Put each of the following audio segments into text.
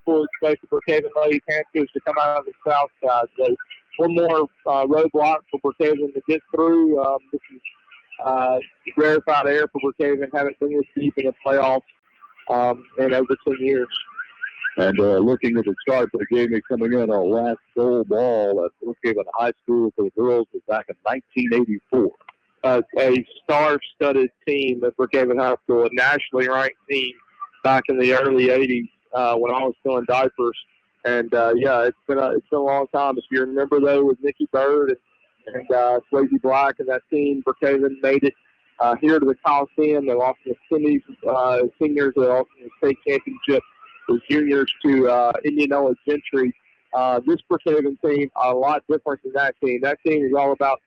hopefully expect the Brookhaven Lady Panthers to come out of the south side. So one more roadblock for Brookhaven to get through. This is rarefied air for Brookhaven. Haven't been this deep in the playoffs in over 10 years. And looking at the start for the game, coming in, our last gold ball at Brookhaven High School for the girls was back in 1984. A star-studded team at Brookhaven High School, a nationally ranked team back in the early 80s when I was still in diapers. And, it's been a long time. If you remember, though, with Nikki Bird and Swayze Black and that team, Brookhaven made it here to the Coliseum. They lost in the semis, seniors. They lost in the state championship with juniors to Indianola Gentry. This Brookhaven team, a lot different than that team. That team is all about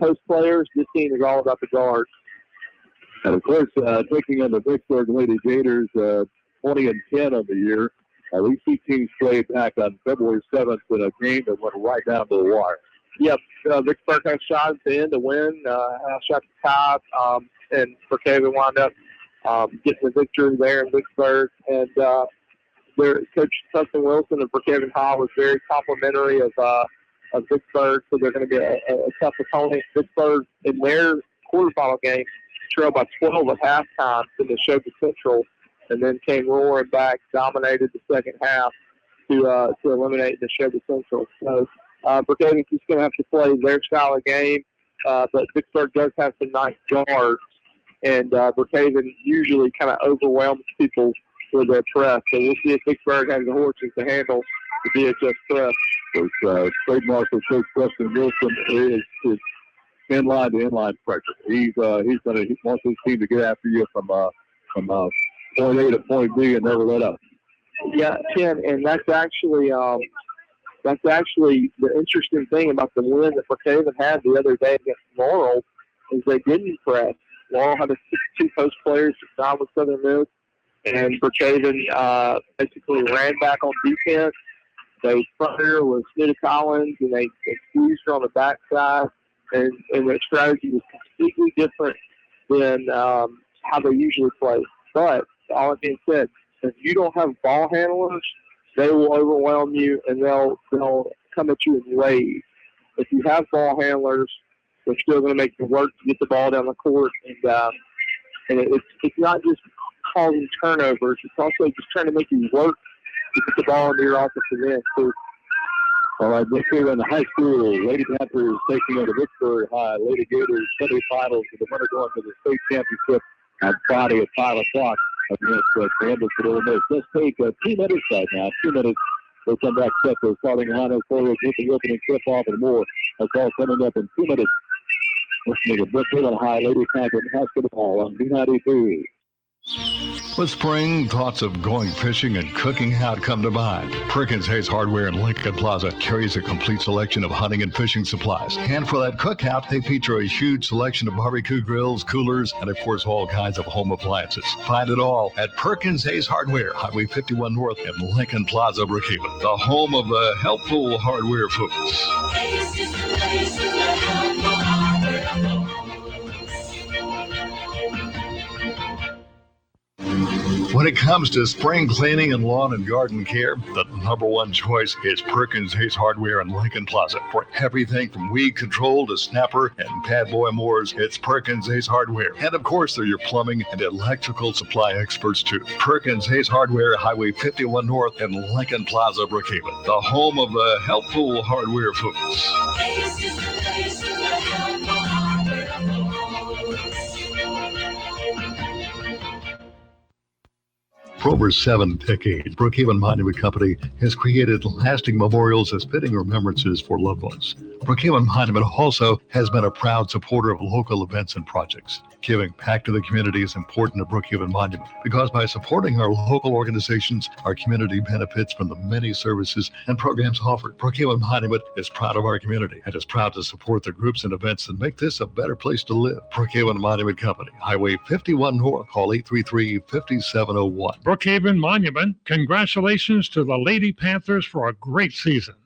post players. This team is all about the guards. And, of course, taking on the Vicksburg Lady Gators, 20-10 of the year. These two teams played back on February 7th in a game that went right down to the wire. Yep, Vicksburg had a shot at the end to win, had a shot to tie, and Brookhaven wound up getting the victory there in Vicksburg. And their coach Justin Wilson of Brookhaven High was very complimentary of Vicksburg, so they're going to be a tough opponent. Vicksburg, in their quarterfinal game, trailed by 12 at halftime in the Neshoba Central, and then came roaring back, dominated the second half to eliminate the Neshoba Central. So Brookhaven's just going to have to play their style of game, but Vicksburg does have some nice guards, and Brookhaven usually kind of overwhelms people with their press. So we'll see if Vicksburg has the horses to handle the DHS press. State Marshal Coach Preston Wilson is in-line to in-line pressure. He's going to want his team to get after you from point A to point B and never let up. Yeah, Ken, and that's actually the interesting thing about the win that Brookhaven had the other day against Laurel is they didn't press. Laurel had a 6-2 post players to down with Southern Miss, and Brookhaven basically ran back on defense. They front her with Snita Collins, and they squeezed her on the backside, and their strategy was completely different than how they usually play. But all that being said, if you don't have ball handlers, they will overwhelm you, and they'll come at you in waves. If you have ball handlers, they're still going to make you work to get the ball down the court, and it's not just causing turnovers. It's also just trying to make you work to get the ball into your offensive end, too. All right, this here in the high school, Lady Panthers taking on the Vicksburg High Lady Gators semifinals with the winner going to the state championship on Friday at 5 o'clock against Kansas at Ole Miss. Let's take 2 minutes right now. 2 minutes. We'll come back set for starting lineup for us with the opening tip-off and more. That's all coming up in 2 minutes. Listening to Brookhaven High Lady Panthers basketball on B92. With spring, thoughts of going fishing and cooking out come to mind. Perkins Hayes Hardware in Lincoln Plaza carries a complete selection of hunting and fishing supplies. And for that cookout, they feature a huge selection of barbecue grills, coolers, and of course all kinds of home appliances. Find it all at Perkins Hayes Hardware, Highway 51 North in Lincoln Plaza, Brookhaven, the home of the helpful hardware folks. When it comes to spring cleaning and lawn and garden care, the number one choice is Perkins Hayes Hardware in Lincoln Plaza. For everything from weed control to snapper and pad boy mowers, it's Perkins Hayes Hardware. And of course, they're your plumbing and electrical supply experts too. Perkins Hayes Hardware, Highway 51 North in Lincoln Plaza, Brookhaven, the home of the helpful hardware folks. For over 7 decades, Brookhaven Monument Company has created lasting memorials as fitting remembrances for loved ones. Brookhaven Monument also has been a proud supporter of local events and projects. Giving back to the community is important to Brookhaven Monument because by supporting our local organizations, our community benefits from the many services and programs offered. Brookhaven Monument is proud of our community and is proud to support the groups and events that make this a better place to live. Brookhaven Monument Company, Highway 51 North, call 833-5701. Brookhaven Monument, congratulations to the Lady Panthers for a great season.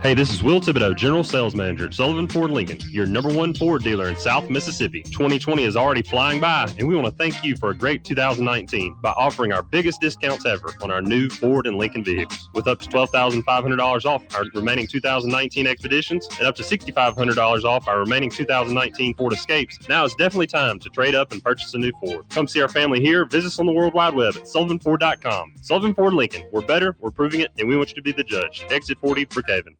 Hey, this is Will Thibodeau, General Sales Manager at Sullivan Ford Lincoln, your #1 Ford dealer in South Mississippi. 2020 is already flying by, and we want to thank you for a great 2019 by offering our biggest discounts ever on our new Ford and Lincoln vehicles, with up to $12,500 off our remaining 2019 Expeditions and up to $6,500 off our remaining 2019 Ford Escapes. Now is definitely time to trade up and purchase a new Ford. Come see our family here. Visit us on the World Wide Web at sullivanford.com. Sullivan Ford Lincoln. We're better, we're proving it, and we want you to be the judge. Exit 40, Brookhaven.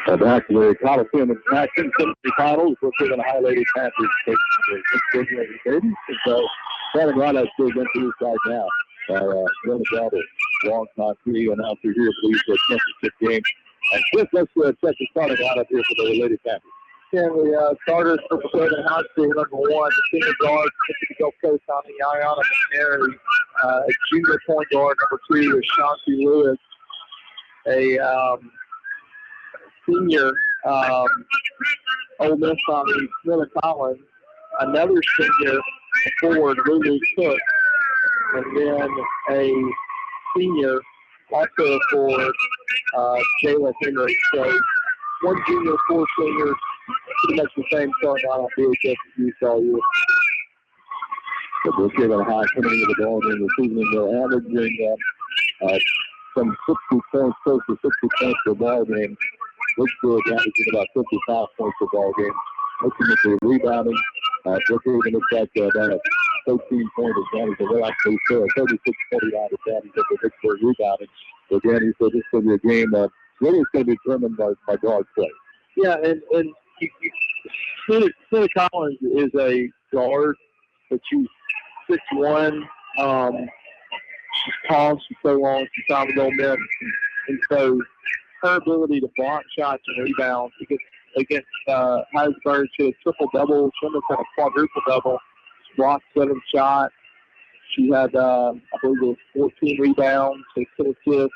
Back to the Coliseum in action, finals. We're putting a High Lady Panthers and so starting right out to into this right now. Glenn Bradley, long-time TV announcer here, believes for a championship game. And Cliff, let's check the starting lineup here for the Lady Panthers. And the starters for Brookhaven High School, number 1, the senior guard, the Gulf Coast, Tommy Ayana McNary. A junior point guard, number 2, is Shanti Lewis. A senior Ole Miss Tommy Smith Collins. Another senior forward, Lulu Cook. And then a senior also for Jayla Henry. So 1 junior, 4 seniors. Pretty much the same starting lineup BHS used all year. So Brookhaven High coming into the ball game this evening. They're averaging some 60 points, close to 60 points per ball game. Vicksburg averaging about 55 points per ball game. Looking at the rebounding, Brookhaven looks like about a 13-point advantage. They're actually still a 36-49 advantage of the Vicksburg rebounding. So again, he said this is going to be a game that really is going to be determined by guard play. Yeah, and Smith Collins is a guard, but she's 6'1". She's tall. She's so long. She's time ago Miss, and so her ability to block shots and rebounds against Heidelberg, she had a triple-double. She almost had a quadruple-double. She blocked 7 shots. She had, I believe it was 14 rebounds, 6 assists.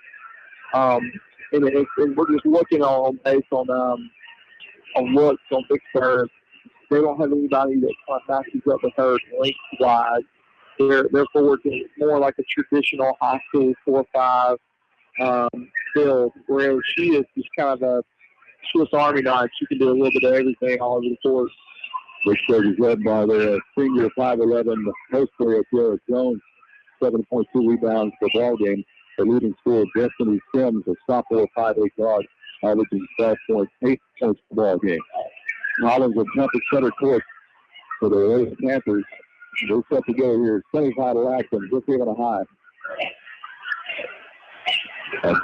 And we're just looking on based on looks on Vicksburg. They don't have anybody that kind of matches up with her lengthwise. Their forward is more like a traditional high school 4-5 build, whereas she is just kind of a Swiss Army knife. She can do a little bit of everything all over the court. Vicksburg is led by their senior 5'11" post player, Garrett Jones, 7.2 rebounds per ball game. The leading scorer, Destiny Sims, a sophomore 5'8" guard, averaging 12.8 points per ball game. Collins will jump at center court for the Lady Panthers. They're set to go here. Semifinal action, Brookhaven High.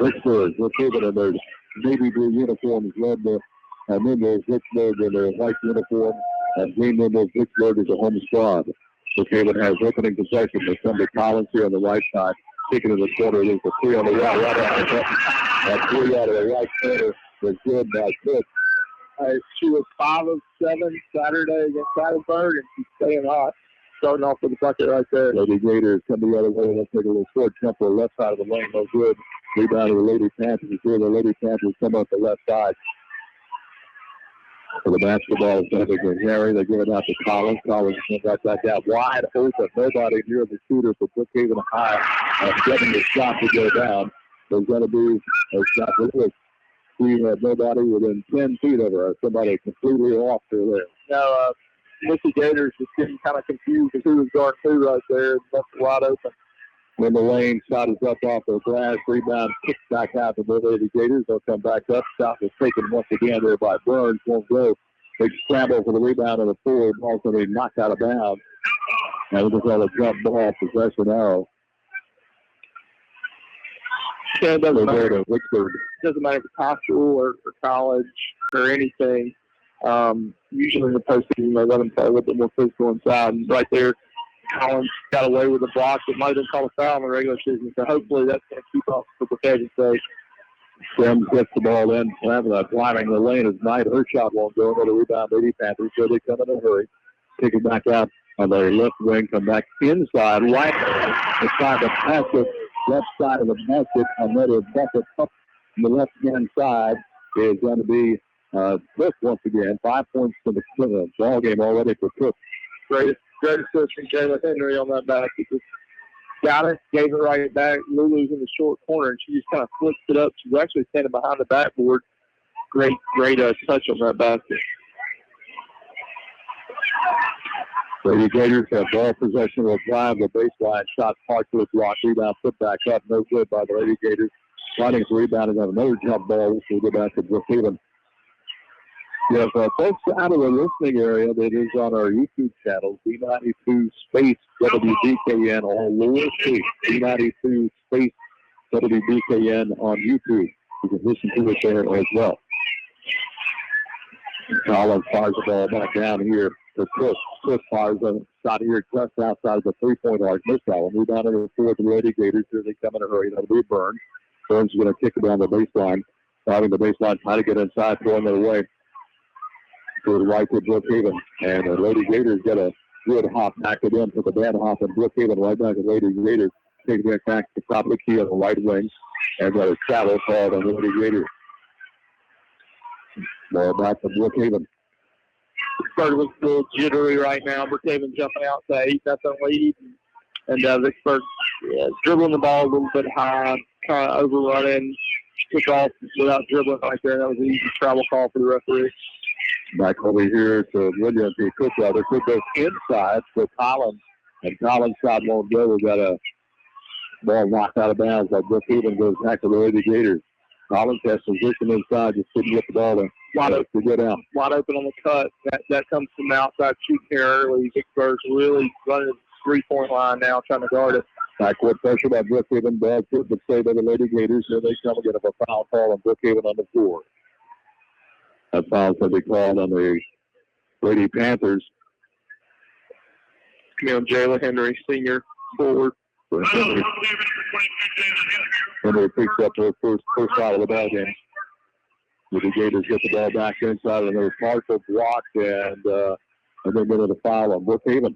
Vicksburg in their navy blue uniforms led the Nimbles. Vicksburg in their white uniform. And green Nimbles, Vicksburg is a home squad. Brookhaven has opening possession. They come to Collins here on the right side. Taking in the corner. There's a 3 on the right. That 3 out of the right corner was good by Cook. She was 5 of 7 Saturday against Heidelberg, and she's staying hot. Starting off with the bucket right there. Lady Gators come the other way. Let's take a little short jump to the left side of the lane. No good. Rebound to the Lady Panthers. Here the Lady Panthers come up the left side. So the basketball is going to be Harry. They give it out to Collins. Collins comes back out wide open. Nobody near the shooter for Brookhaven High. Getting the shot to go down. There's going to be a shot. We had nobody within 10 feet of her. Somebody completely off to there. Now, Missy Gators was getting kind of confused as who was guarding who right there. Left wide open. When the lane shot is up off the glass, rebound kicks back out to the Lady Gators. They'll come back up. Shot was taken once again there by Burns. Won't go. Big scramble for the rebound on the forward. Ball's going to be knocked out of bounds. And we'll just have a jump ball possession arrow. Yeah, it doesn't matter. Vicksburg. It doesn't matter if it's high school or college or anything. Usually in the postseason, they let them play a little bit more physical inside. And right there, Collins got away with a block that might have been called a foul in the regular season. So hopefully that's going to keep up for Brookhaven's sake. Sims gets the ball in, climbing the lane is Knight. Her shot won't go. Another rebound, Lady Panthers. So they come in a hurry. Take it back out on their left wing. Come back inside. Right. They try to pass it left side of the basket. Another bucket up on the left-hand side is going to be Cook once again. 5 points to the ball game already for Cook. Great assist from Jayla Henry on that basket. got it, gave it right back. Lulu's in the short corner, and she just kind of flips it up. She's actually standing behind the backboard. Great touch on that basket. Lady Gators have ball possession, will drive the baseline, shot partially blocked, rebound put back up, no good by the Lady Gators. Fighting for rebounding on another jump ball, which will go back to Brookhaven. Yes, folks out of the listening area that is on our YouTube channel, B92 space WBKN, all lowercase, B92 space WBKN on YouTube. You can listen to it there as well. Collins fires the ball back down here to Cook. Cook fires a shot here just outside of the three-point arc. Missed that one. Rebound over for the Lady Gators. Here they come in a hurry. That'll be Burns. Burns is going to kick it down the baseline. Driving the baseline, trying to get inside, throwing it away. To the right to Brookhaven. And the Lady Gators get a good hop back to them. Took a bad hop, and Brookhaven right back to Lady Gators. Taking it back to the top of the key on the right wing. And got a travel called on the Lady Gators. Ball back to Brookhaven. Vicksburg looks a little jittery right now. Brookhaven jumping out to 8-0 lead. And Vicksburg dribbling the ball a little bit high, kind of overrunning. Took off without dribbling right there. That was an easy travel call for the referee. Back over here to Williams. He Cook rather. Cook goes inside to Collins. And Collins' shot won't go. We've got a ball knocked out of bounds. But Brookhaven goes back to the Lady Gators. Collins has position inside. Just couldn't get the ball to go down. Wide open on the cut. That comes from outside shooting here early. Vicksburg's really running the three-point line now, trying to guard it. Backward pressure by Brookhaven. Ball put but saved by the Lady Gators. Here they come again of a foul call on Brookhaven on the floor. That foul's going to be called on the Lady Panthers. Come on, Jayla Henry, senior forward. Henry picks up her first foul of the ball game. The Gators get the ball back inside, and there's partial block, and then get a foul on Brookhaven.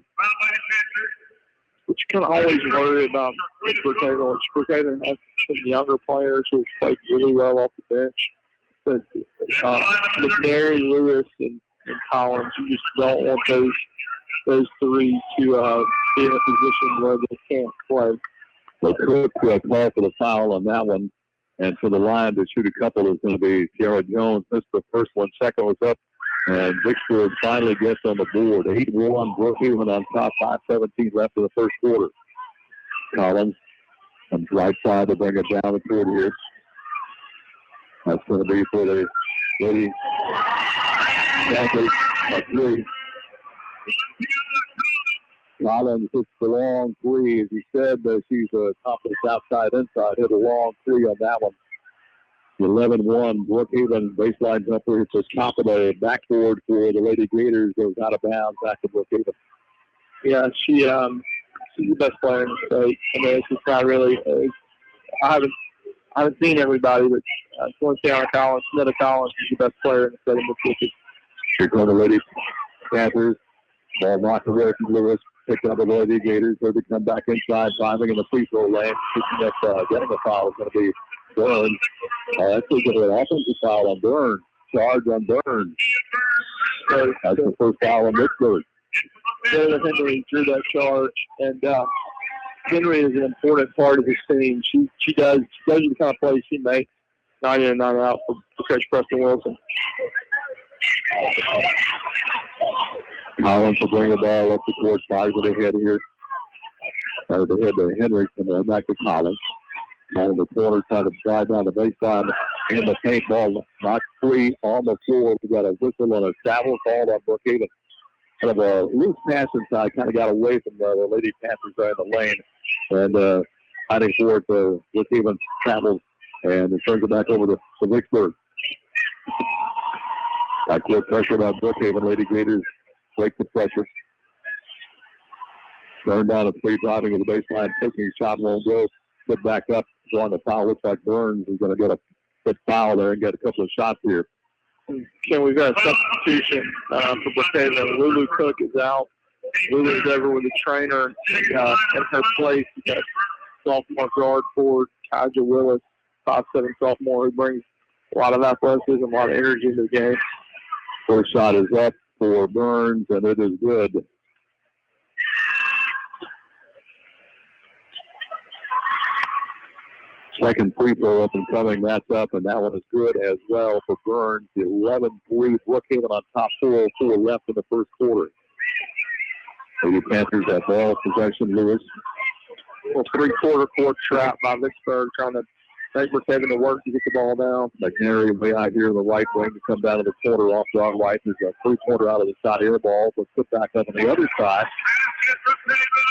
But you kind of always worry about Brookhaven. Brookhaven has some younger players who have played really well off the bench. But McNary, Lewis, and Collins, you just don't want those three to be in a position where they can't play. So Cook call for the foul on that one. And for the line to shoot a couple is going to be Tiara Jones. Missed the first one. Second was up. And Vicksburg finally gets on the board. 8-1, Brookhaven on top. 5:17 left in the first quarter. Collins comes right side to bring it down the court here. That's going to be for the Lady Panthers at 3. Collins hits the long three. As he said, she's a confident outside inside. Hit a long three on that one. 11-1. Brookhaven baseline jumper hits the top of the backboard for the Lady Gators. Goes out of bounds back to Brookhaven. Yeah, she's the best player in the state. I mean, it's just not really. I haven't seen everybody, but Tiana Collins, Netta Collins is the best player in the state of Mississippi. Here come the Lady Panthers. Ball knocked away from Lewis. Picked up the Lady Gators. They're to come back inside, driving in the free throw lane. Getting a foul is going to be Burns. Actually, getting an offensive foul on Burns. Charge on Burns. So that's the first foul on Vicksburg. Jayla Henry drew that charge, and Henry is an important part of this team. She does the kind of plays she makes, 9 in and 9 out for Coach Preston Wilson. Collins will bring the ball up the court, fires it ahead here. Fires it ahead to Henry, and then back to Collins. Down in the corner, trying to drive down the baseline. In the paint, ball knocked free on the floor. We got a whistle and a travel call on Brookhaven. Kind of a loose pass inside, kind of got away from the Lady Panthers there in the lane. And fighting for it, Brookhaven travels and it turns it back over to Vicksburg. Backcourt pressure by Brookhaven. Lady Gators break the pressure. Turn down a three, driving to the baseline, taking a shot, won't go. Put back up, drawing the foul. Looks like Burns is going to get a good foul there and get a couple of shots here. Okay, we've got a substitution for Brookhaven. Lulu Cook is out. Lulu's over with a trainer in her place. We got sophomore guard forward, Kaja Willis, 5'7" sophomore, who brings a lot of athleticism, a lot of energy into the game. First shot is up for Burns, and it is good. Second free throw up and coming. That's up, and that one is good as well for Burns. 11-3. Brookhaven on top, 4:04 left in the first quarter. The Panthers have ball possession. Lewis. Well, three-quarter court trap by Vicksburg, trying to make Brookhaven to work to get the ball down. McNary way out here in the right wing to come down to the corner off John White. There's a three-pointer out of the side air ball, but put back up on the other side.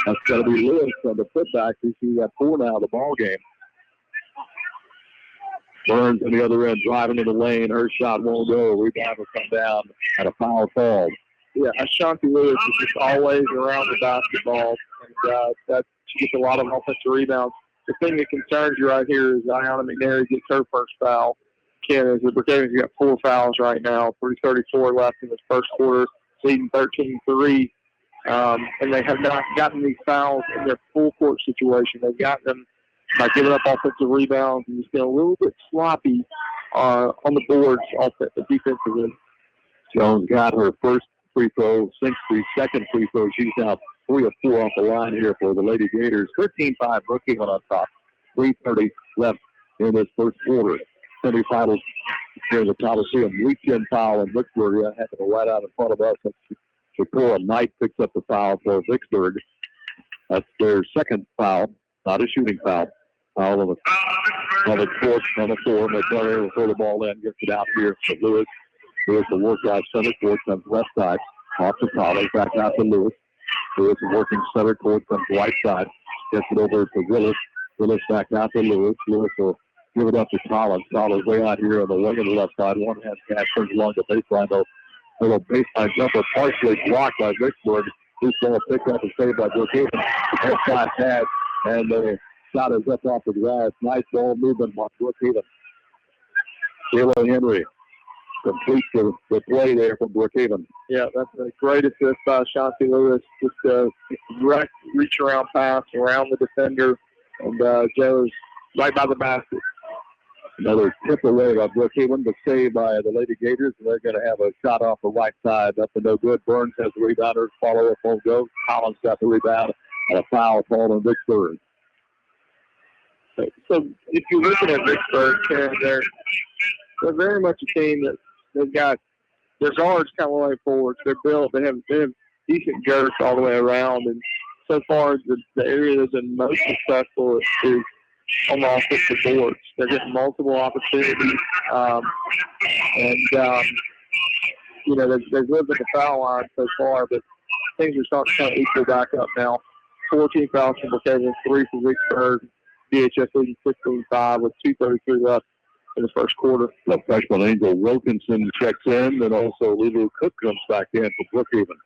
That's going to be Lewis on the putback. You see that 4 now of the ball game. Burns on the other end, driving in the lane. Her shot won't go. Rebound will come down at a foul call. Yeah, Ashanti Lewis is just always around the basketball, and she gets a lot of offensive rebounds. The thing that concerns you right here is Ayanna McNary gets her first foul. Ken, is that Brookhaven's got 4 fouls right now, 3:34 left in this first quarter, leading 13-3. And they have not gotten these fouls in their full court situation. They've gotten them by giving up offensive rebounds and just getting a little bit sloppy on the boards defensively. Jones got her first free throw, sinks the second free throw. She's now 3 of 4 off the line here for the Lady Gators. 13-5 Brookhaven on top. 3:30 left in this first quarter. Semifinals here in the Coliseum. Weekend foul in Vicksburg. Happened right out in front of us. Dakota Knight picks up the foul for Vicksburg. That's their second foul, not a shooting foul. Foul on the court on the floor. McClary will throw the ball in, gets it out here to Lewis. Lewis will work out center court, comes left side. Off to Collins, back out to Lewis. Lewis is working center court, comes right side. Gets it over to Willis. Willis back out to Lewis. Lewis will give it up to Collins. Collins way out here on the wing of the left side. One hand catch turns along the baseline, though. A little baseline jumper partially blocked by Vicksburg. This ball picked up and saved by Brookhaven. Left side pass, and the shot is up off the grass. Nice ball movement by Brookhaven. Taylor Henry completes the play there from Brookhaven. Yeah, that's a great assist by Ashanti Lewis. Just a direct reach-around pass around the defender, and Joe's right by the basket. Another tip away by Brookhaven, but saved by the Lady Gators, and they're going to have a shot off the right side. Up and no good. Burns has the rebounder. Follow-up won't go. Collins got the rebound, and a foul called on Vicksburg. So if you're looking at Vicksburg, they're very much a team that they've got their guards kind of way forward. They're built. They have decent girth all the way around. And so far, the area that's been most successful is on the offensive boards. They're getting multiple opportunities. They've lived at the foul line so far, but things are starting to kind of equal back up now. 14 fouls from Brookhaven, 3 for Vicksburg. DHS leading 16-5 with 2:33 left in the first quarter. The freshman Angel Wilkinson checks in, and also Lulu Cook comes back in for Brookhaven.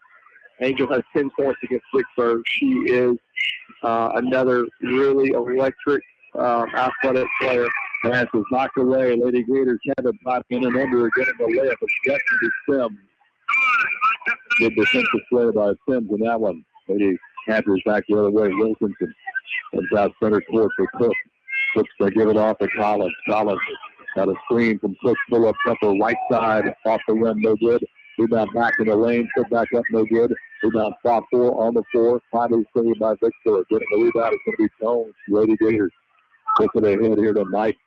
Angel has 10 points against Vicksburg. She is another really electric, athletic player. Pass is knocked away. Lady Gators had a bot in and under, getting the layup of Destiny Sims. Good defensive play by Sims in that one. Lady Panthers back the other way. Wilkinson comes out center court for Cook. Cook's to give it off to Collins. Collins got a screen from Cook. Pull up upper right side. Off the rim, no good. Rebound back in the lane. Put back up, no good. Rebound spot 4 on the floor. Finally saved by Vicksburg. Getting the rebound is going to be Jones. Lady Gators looking ahead here to Knight.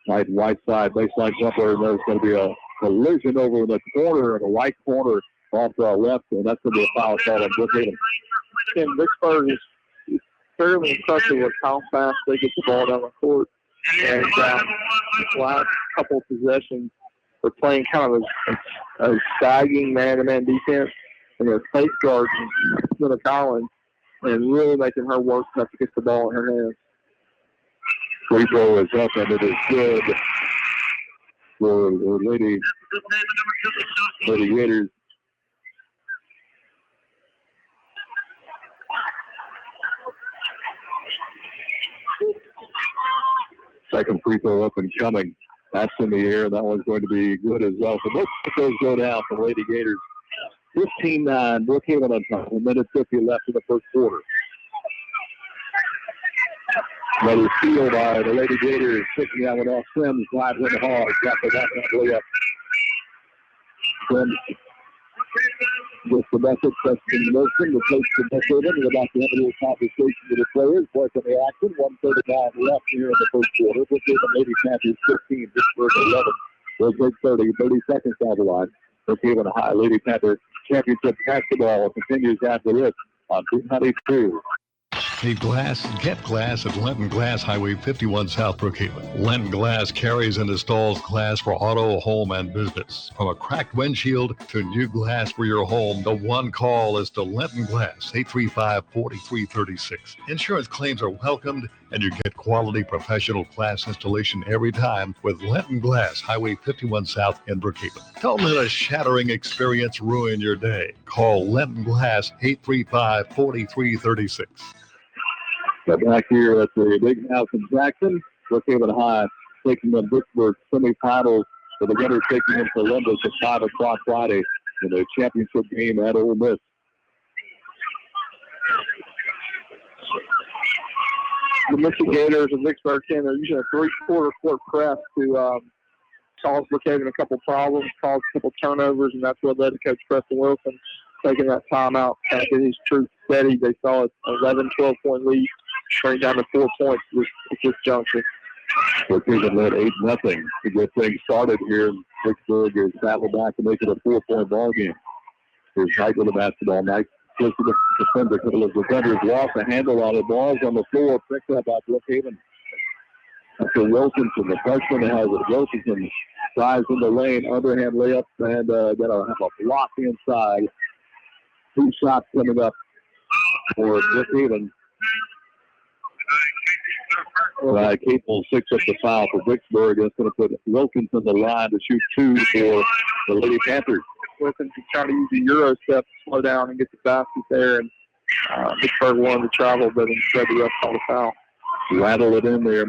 Knight right side. Baseline jumper. And there's going to be a collision over in the corner, in the right corner off the left. And that's going to be a foul call on Brookhaven. And Vicksburg is fairly impressive with how fast they get the ball down the court. And the last couple of possessions, they're playing kind of a sagging man-to-man defense. And they're face guards Smith Collins and really making her work tough to get the ball in her hands. Free throw is up, and it is good for the Lady Gators. Second free throw up and coming. That's in the air. That one's going to be good as well. So both free throws go down for Lady Gators. 15-9. Brookhaven on top. 1:50 left in the first quarter. Another steal by the Lady Gators. Picking that one off. Sims drives in hard. Got the back layup. Sims Just the message Preston Wilson, the coach from Brookhaven, is about to have a little conversation with the players. Boys in the action, 1:39 left here in the first quarter. Brookhaven Lady Panthers 15, Vicksburg 11. Vicksburg 30 seconds down the line. Brookhaven High Lady Panther Championship basketball continues after this on B92. Need glass? Get glass at Lenton Glass, Highway 51 South Brookhaven. Lenton Glass carries and installs glass for auto, home, and business. From a cracked windshield to new glass for your home, the one call is to Lenton Glass, 835-4336. Insurance claims are welcomed, and you get quality professional glass installation every time with Lenton Glass, Highway 51 South in Brookhaven. Don't let a shattering experience ruin your day. Call Lenton Glass, 835-4336. Back here at the Big House in Jackson, Brookhaven High taking the Vicksburg semifinals for the winners taking them to Columbus at 5 o'clock Friday in the championship game at Ole Miss. The Michigators and Vicksburg team are using a three-quarter court press to cause Brookhaven a couple problems, cause a couple turnovers, and that's what led to Coach Preston Wilson taking that timeout. After his true steady, they saw an 11, 12-point lead, turning down to 4 points at this juncture. Brookhaven led 8-0 to get things started here. Vicksburg is battled back to make it a 4-point ball game. Here's Knight with the basketball. Knight goes to the defender. A couple of defenders lost the handle on it. Ball's on the floor, picked up by Brookhaven. After Wilkinson, the freshman has it. Wilkinson drives in the lane, underhand layup, and going to have a block inside. 2 shots coming up for Brookhaven. Capel picks up the foul for Vicksburg. That's going to put Wilkinson on the line to shoot 2 for the Lady Panthers. Wilkinson trying to use the Euro step to slow down and get the basket there, and Vicksburg wanted to travel, but instead the ref called a foul. Rattle it in there.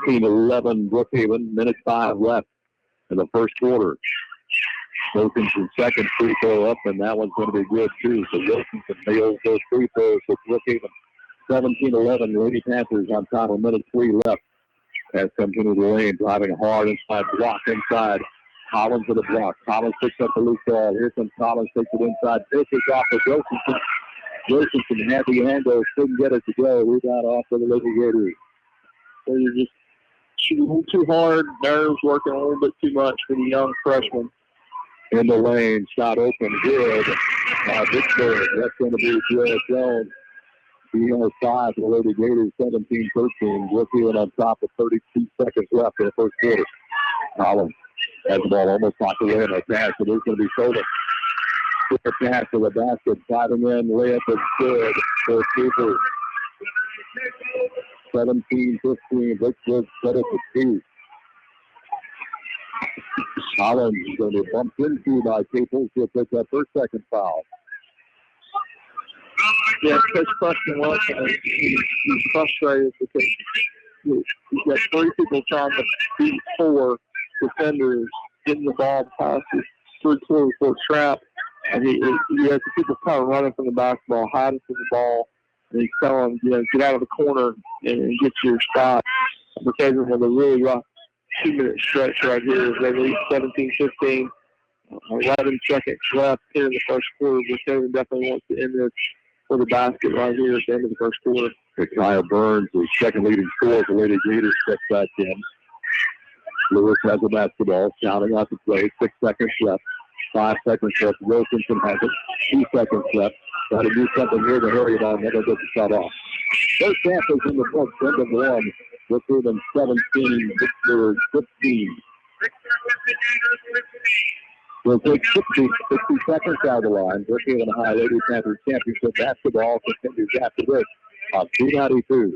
16-11 Brookhaven, minute 5 left in the first quarter. Wilkinson's second free throw up, and that one's going to be good, too. So Wilkinson nails those free throws for Brookhaven. 17-11, Lady Panthers on top of minute 3 left. As comes into the lane, driving hard inside, block inside. Collins with a block. Collins picks up the loose ball. Here comes Collins, takes it inside. Pitches off of Wilkinson. Wilkinson had the handle, couldn't get it to go. Rebound off for the Lady Gators. So you're just shooting a little too hard, nerves working a little bit too much for the young freshman. In the lane, shot open, good. Vicksburg, that's going to be Joel Jones. He has 5 for the Lady Gators, 17-13. Brookhaven on top of 32 seconds left in the first quarter. Collins has the ball almost knocked away in a pass, so there's going to be Soda. Quick pass to the basket, driving in, layup is good for Cooper. 17-15, Vicksburg set it to 2. Collins is going to be bumped into by Capel. She'll pick up her second foul. Yeah, Coach Preston Wilson, he's frustrated because he's got 3 people trying to beat 4 defenders, getting the ball past his 3-4 trap, and he has the people kind of running from the basketball, hiding from the ball, and he's telling them, get out of the corner and get to your spot. Brookhaven with a really rough 2-minute stretch right here as they lead 17-15. 11 seconds left here in the first quarter. Brookhaven definitely wants to end this for the basket right here at the end of the first quarter. Kyle Burns, the second leading scorer for Lady Gators, steps back in. Lewis has the basketball, shouting out the play. 6 seconds left. 5 seconds left. Wilkinson has it. 2 seconds left. Try to do something here to hurry it on. Never get the shot off. First half is in the front, end of 1. Brookhaven 17, Vicksburg 15. We'll take 60 seconds out of the line. Brookhaven High Lady Panthers Championship basketball continues after this on B92.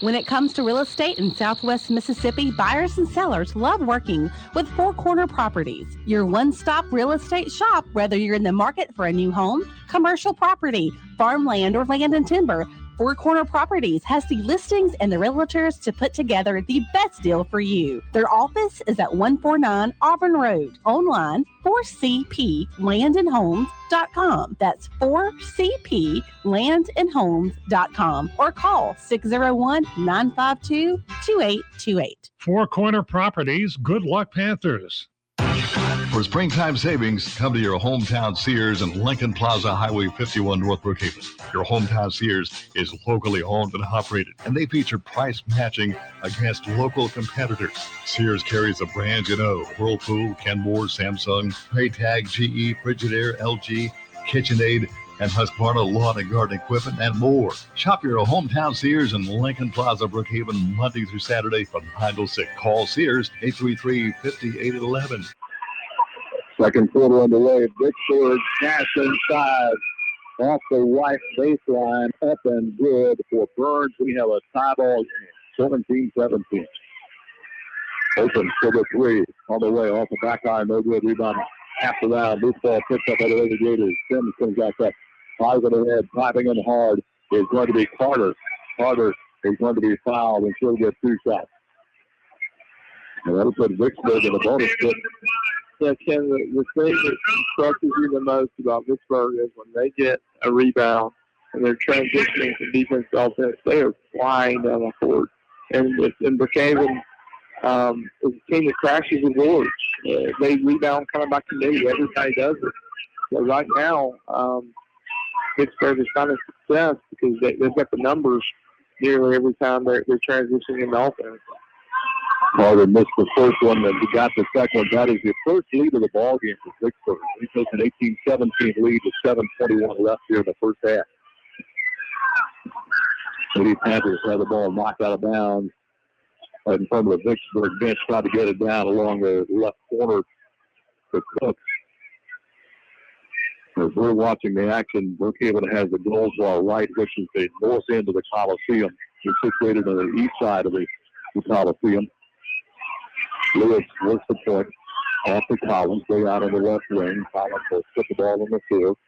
When it comes to real estate in Southwest Mississippi, buyers and sellers love working with Four Corner Properties, your one-stop real estate shop, whether you're in the market for a new home, commercial property, farmland, or land and timber. Four Corner Properties has the listings and the realtors to put together the best deal for you. Their office is at 149 Auburn Road. Online, 4cplandandhomes.com. That's 4cplandandhomes.com. Or call 601-952-2828. Four Corner Properties. Good luck, Panthers. For springtime savings, come to your hometown Sears and Lincoln Plaza Highway 51 North Brookhaven. Your hometown Sears is locally owned and operated, and they feature price matching against local competitors. Sears carries the brands you know: Whirlpool, Kenmore, Samsung, Maytag, GE, Frigidaire, LG, KitchenAid, and Husqvarna lawn and garden equipment, and more. Shop your hometown Sears in Lincoln Plaza, Brookhaven, Monday through Saturday from 9 to 6. Call Sears, 833-5811. Second quarter underway. Vicksburg pass inside off the right baseline, up and good for Burns. We have a tie ball game, 17-17. Open for the three on the way off the back iron, no good. Rebound after that. Loose ball picked up by the Lady Gators. Sims comes back up. Positive head, driving in hard is going to be Carter. Carter is going to be fouled and she'll get 2 shots. And that'll put Vicksburg in the bonus pit. Yeah, Ken, the thing that impresses you the most about Vicksburg is when they get a rebound and they're transitioning from defense to offense, they are flying down the court. And Brookhaven is a team that crashes the boards. They rebound kind of by committee. Everybody does it. So right now, Vicksburg is finding success because they've got the numbers nearly every time they're transitioning into offense. Carter missed the first one, and he got the second one. That is the first lead of the ball game for Vicksburg. He takes an 18-17 lead with 7:21 left here in the first half. The Panthers have the ball knocked out of bounds in front of the Vicksburg bench, trying to get it down along the left corner to Cook. As we're watching the action, Brookhaven has the goals wall right, which is the north end of the Coliseum. It's situated on the east side of the Coliseum. Lewis works the point off to Collins, way out on the left wing. Collins will put the ball in the field.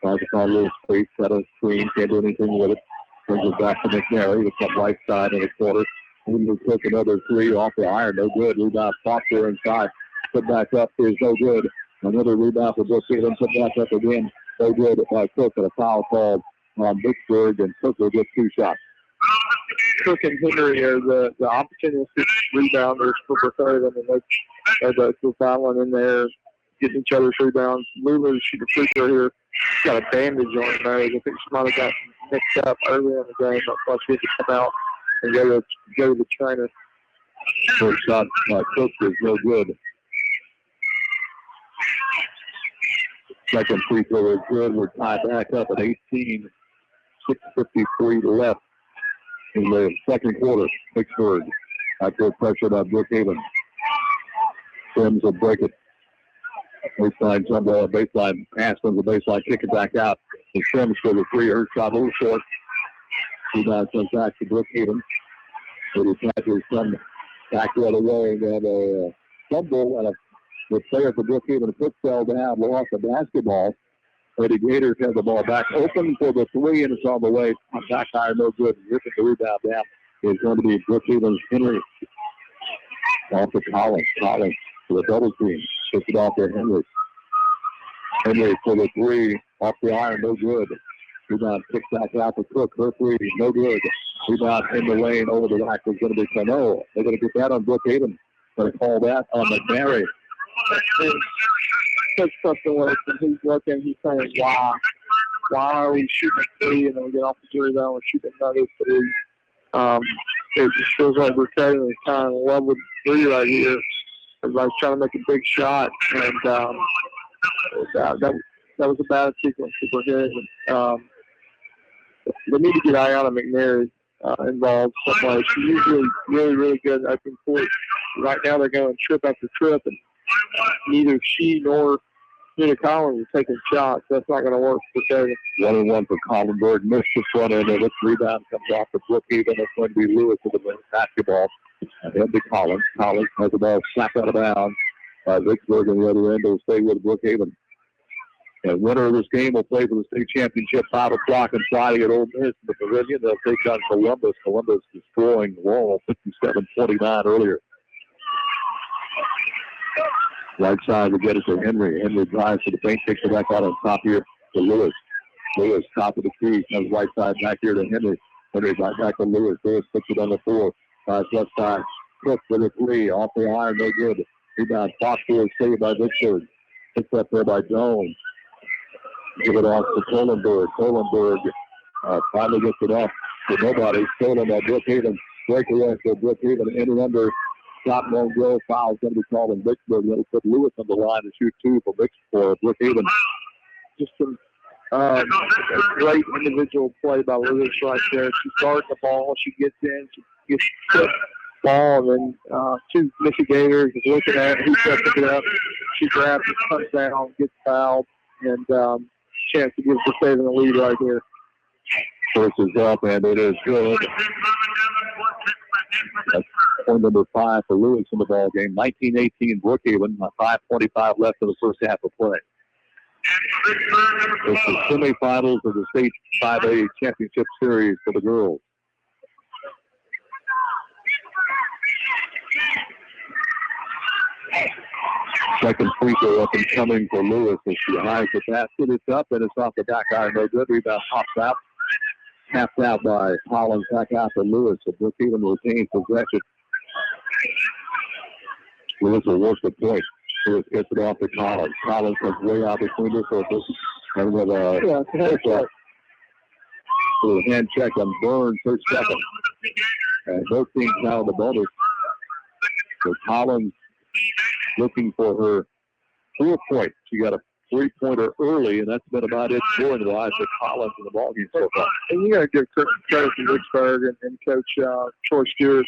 Tries to find a little space, set a screen, can't do anything with it. Brings it back to McNary. It's up right side in the corner. He took another three off the iron, no good. Rebound Foster inside. Put back up is no good. Another rebound for Brookhaven, put back up again. No good by Cook, and a foul called on Vicksburg, and Cook will get 2 shots. Cook and Henry are the opportunistic rebounders for Brookhaven, and they're fouling in there, getting each other's rebounds. Lulu's shooting a free throw here. She's got a bandage on her nose. I think she might have got mixed up earlier in the game. That's why she had to come out and go to the trainer. First shot by Cook is no good. Second free throw is good. We're tied back up at 18. 6:53 left in the second quarter. Vicksburg after pressure by Brookhaven. Sims will break it. Baseline pass from the baseline, kick it back out. And Sims for the three. Her shot a little short. Rebound comes back to Brookhaven. The Panthers come back the other way and have a fumble, and the player for Brookhaven fell down, lost the basketball. Lady Gators have the ball back open for the three, and it's on the way. Back iron, no good. Ripping the rebound down is going to be Brookhaven's Henry. Off to Collins. Collins for the double team. Puts it off to Henry. Henry for the three. Off the iron, no good. Rebound kicked back out to Cook. Her three, no good. Rebound in the lane over the rack is going to be Cano. They're going to get that on Brookhaven. Going to call that on McNary. Coach Preston, he's looking, he's saying, why are we shooting a three and then we get off the jury down and shoot another three? It just feels like we're kind of in love with three right here. Everybody's trying to make a big shot, and that was a bad sequence for him. They need to get Ayanna McNary involved some way. She's usually really, really good at open court. Right now they're going trip after trip, and neither she nor Nina Collins are taking shots. That's not going to work for Kevin. 1-1 for Collinburg. Missed the front end of it. Rebound comes off the Brookhaven. It's going to be Lewis with the basketball. Ahead to Collins. Collins has the ball slapped out of bounds by Vicksburg on the other end. Will stay with Brookhaven. The winner of this game will play for the state championship 5 o'clock on Friday at Ole Miss in the Pavilion. They'll take on Columbus. Columbus destroying Laurel 57-49 earlier. Right side to get it to Henry. Henry drives to the paint, takes it back out on top here to Lewis. Lewis, top of the key, comes right side back here to Henry. Henry back to Lewis. Lewis puts it on the floor. Left side. Cook for the three. Off the iron, no good. Rebound. Foster is saved by Vicksburg. Picked up there by Jones. Give it off to Kohlenberg. Kohlenberg finally gets it off to nobody. Stolen by Brookhaven. Breakaway for Brookhaven. In and under. Shot won't go. Foul's going to be called in Vicksburg. That'll put Lewis on the line to shoot two for Brookhaven. Just some great individual play by Lewis right there. She starts the ball. She gets in. She gets the ball, and then two mitigators is looking at it. He sets it up. She grabs it, comes down, gets fouled, and chance to give Brookhaven the lead right here. First is up, and it is good. That's point number 5 for Lewis in the ball game. 19-18 Brookhaven. 5:25 left in the first half of play. It's the semifinals of the state 5A championship series for the girls. Second free throw up and coming for Lewis as she hides the basket. It's up and it's off the back iron. No good. Rebound pops out. Tapped out by Collins. Back out to Lewis. So Brookhaven retains possession. Lewis will work the point. Lewis gets it off to Collins. Collins comes way out between the circles. And with a hand check on Burns, third second. And both teams now in the bonus. So Collins looking for her 4-point. She got a 3-pointer early, and that's been about it scoring-wise for Collins in the ballgame so far. And you got to give credit to Vicksburg and Coach Troy Stewart.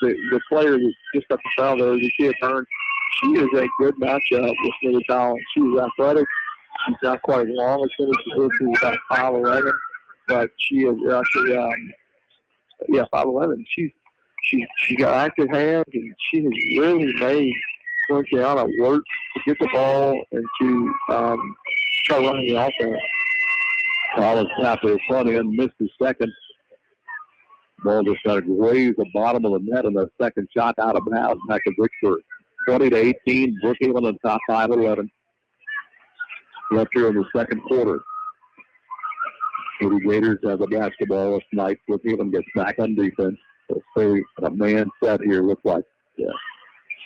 The player that just got the foul there, the kid Burns. She is a good matchup with Millie Collins. She's athletic. She's not quite as long as Millie. She's about 5'11", but she is actually 5'11". She's got active hands, and she has really made Louisiana work to get the ball and to try running the offense. Collins tapped her front end, missed the second. Ball just got to graze the bottom of the net, and the second shot out of bounds back to Vicksburg. 20-18, Brookhaven on top 5-11. Left here in the second quarter. The Gators have the basketball tonight. Brookhaven gets back on defense. Let's say a man set here looks like. Yeah.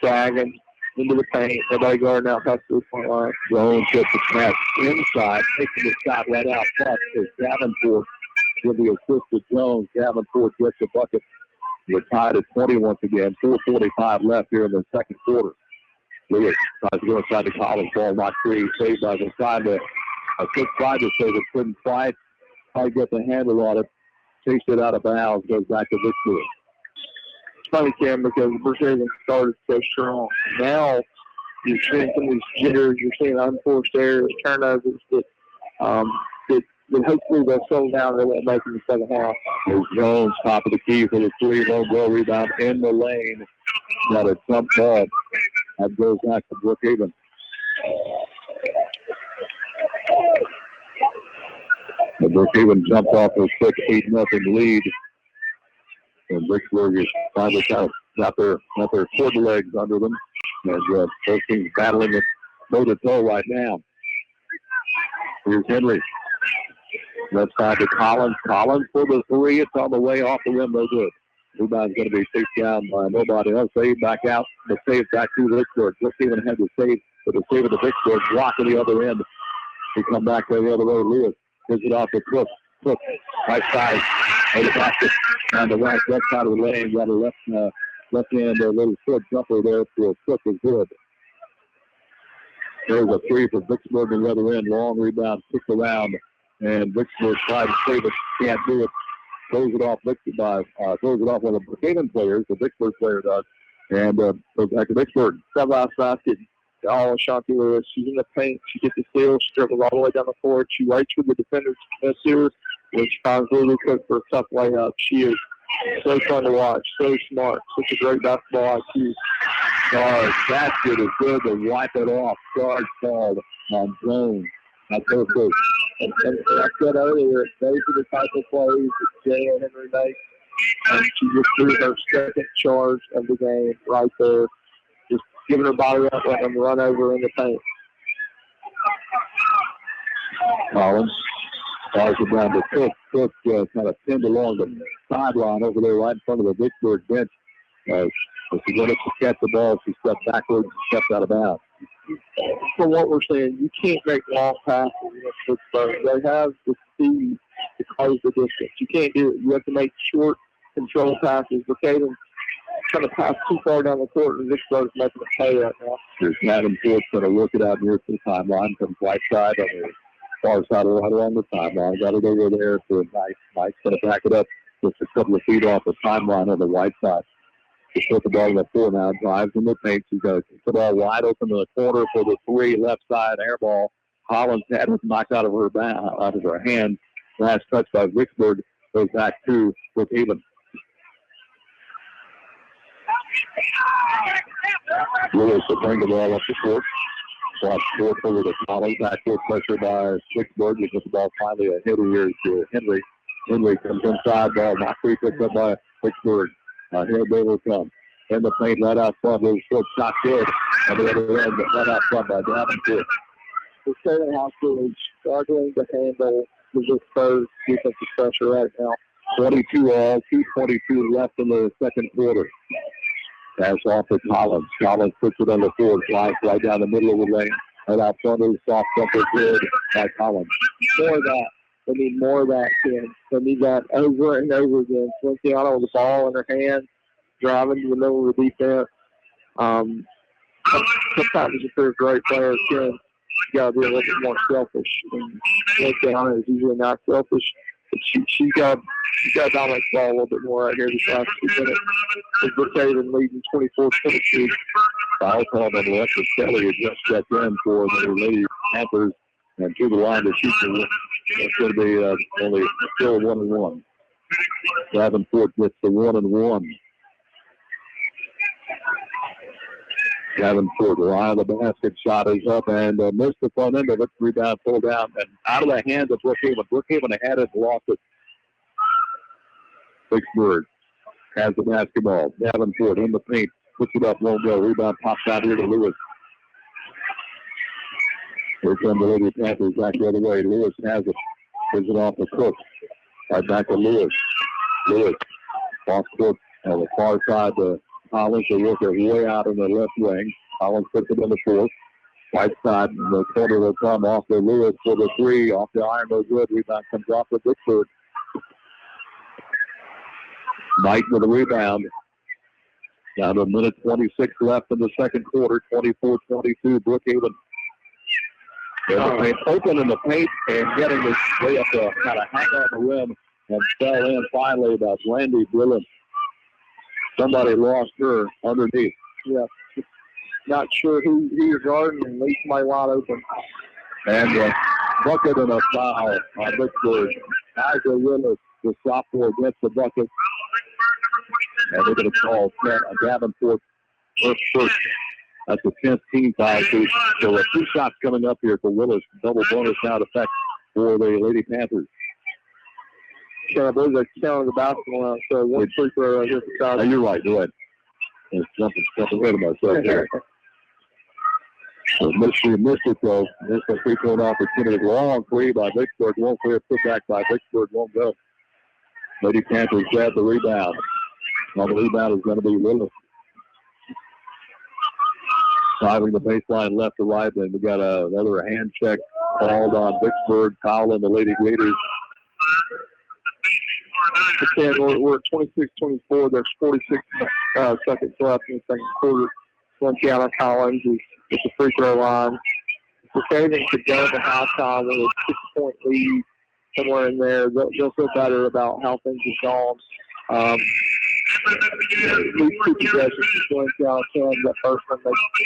Sagging into the paint. Nobody guarding out past the point line. Jones gets the pass inside, taking the shot right out front. Is Davenport with the assist to Jones. Davenport gets the bucket. We're tied at 20 once again. 4:45 left here in the second quarter. Lewis tries to go inside the Collins. Ball not free. Saved by the side. A quick try to save it. Couldn't quite get the handle on it. Chased it out of bounds. Goes back to Vicksburg. It's funny, Kim, because Brookhaven started so strong. Now you're seeing some of these jitters. You're seeing unforced errors, turnovers that hopefully they'll settle down and they won't make in the second half. There's Jones, top of the key for the three. Low goal rebound in the lane. Got a jump ball. That goes back to Brookhaven. The Brookhaven jumped off a quick 8-0 lead. And Vicksburg is finally got their foot legs under them. And both teams battling it toe-to-toe right now. Here's Henry. Left side to Collins. Collins for the three. It's on the way off the rim. No good. Rebound's going to be chased down by nobody else. Save back out. The save back to Vicksburg. Brookhaven had the save, but the save of the Vicksburg block at the other end. They come back to the other road. Lewis gives it off to Cook. Cook, right side. On the basket. On the left side of the lane. Got a left hand, a little short jumper there for Cook is good. There's a three for Vicksburg on the other end. Long rebound, kicked around. And Vicksburg tried to save it. Can't do it. Throws it off one of the Brookhaven players. The Vicksburg player does. And goes back to Vicksburg. That last basket, all Ashanti Lewis. She's in the paint. She gets the steal. She dribbles all the way down the court. She waits for the defenders to miss her, which finds Lulu Cook for a tough layup. She is so fun to watch. So smart. Such a great basketball IQ. Charge. Basket is good to wipe it off. Charge called on Jones. That's her first. And I said earlier, those are the type of plays that Jay and Henry make. And she just threw her second charge of the game right there. Just giving her body up, letting them run over in the paint. Collins fires it down to Cook. Cook kind of pinned along the sideline over there right in front of the Vicksburg bench. As she went up to catch the ball, she stepped backwards and stepped out of bounds. from what we're saying, you can't make long passes against Vicksburg. They have the speed to close the distance. You can't do it. You have to make short control passes. Brookhaven's trying to pass too far down the court, and Vicksburg's making a play right now. There's Davenport's going to work it out near the timeline, comes right side on the far side, right along the timeline. Got it over there for Knight. Knight's going to back it up just a couple of feet off the timeline on the right side. Just put the ball in the floor now, drives in the paint. She's got the ball wide open in the corner for the three, left side air ball. Collins had it knocked out of her hand. Last touch by Vicksburg goes back to Brookhaven. Lewis will bring the ball up the court. Watch court over to Collins. Backcourt pressure by Vicksburg. He puts the ball finally a hitter here to Henry. Henry comes inside, ball not free, picked up by Vicksburg. Here they will come. In the paint, right out front. Little short shot good. On the other end, right out front by Davenport. The Salem High School is struggling to handle the Vicksburg defensive pressure right now. 22 all, 2:22 left in the second quarter. Pass off to Collins. Collins puts it on the floor. Slides right down the middle of the lane. Right out front of the soft jumper good by Collins. More of that. They need more of that, Ken. They need that over and over again. Feliciano with the ball in her hand, driving to the middle of the defense. Sometimes if you're a great player, Ken, you got to be a little bit more selfish. And Feliciano is usually not selfish, but she's got to dominate the ball a little bit more right here this last 2 minutes. With Brookhaven leading 24-22. Foul call on Alexis Kelly had just stepped in for the Lady Panthers and to the line to shoot the it's going to be only still 1-1. Davenport gets the 1-1. Davenport, the line of the basket shot is up and missed the front end of it. Rebound pulled down and out of the hands of Brookhaven. Brookhaven had it, lost it. Vicksburg has the basketball. Davenport in the paint, puts it up, won't go. Rebound pops out here to Lewis. Here come the Lady Panthers back the other way. Lewis has it. Gives it off to Cook. Right back to Lewis. Lewis off Cook on the far side to Collins. They work it way out in the left wing. Collins puts it in the fourth. Right side, the corner will come off to Lewis for the three. Off the iron, no good. Rebound comes off to Vicksburg. Knight with a rebound. Down to a minute 26 left in the second quarter. 24-22, Brookhaven. Open in the paint and getting this way up to kind of hang on the rim and fell in finally by Brandy Brillen. Somebody lost her underneath. Yeah. Not sure who you're guarding and leave somebody wide open. And bucket and a foul on Vicksburg. Isaac Willis, the sophomore, gets the bucket. And they're going to call Davenport first. That's the 10th team foul. So 2 shots coming up here for Willis. Double bonus now to effect for the Lady Panthers. So I believe they're counting the basketball out. So 1 free throw right here for Tyler. You're right. Go ahead. Jumping ahead of myself here. So missed it though. Missed a free throw opportunity. Long three by Vicksburg. One clear put back by Vicksburg. Won't go. Lady Panthers grab the rebound. Now the rebound is going to be Willis. Driving the baseline left to right, and we got another hand check called on Vicksburg. Foul on the Lady Gators. Okay, we're at 26-24. There's 46 seconds left in the second quarter. Feliciano Collins is at the free throw line. Brookhaven could go to halftime with a 6-point lead somewhere in there. They'll feel better about how things have gone. These 2 possessions between Feliciano and that first one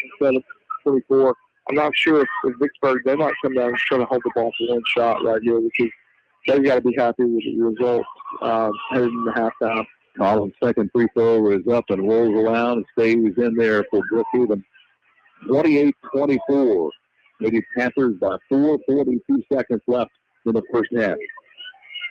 instead of 24. I'm not sure if Vicksburg, they might come down and try to hold the ball for 1 shot right here because they've got to be happy with the results heading into halftime. Collins' second free throw is up and rolls around and stays in there for Brookhaven. 28-24. Lady Panthers by 4, 42 seconds left in the first half.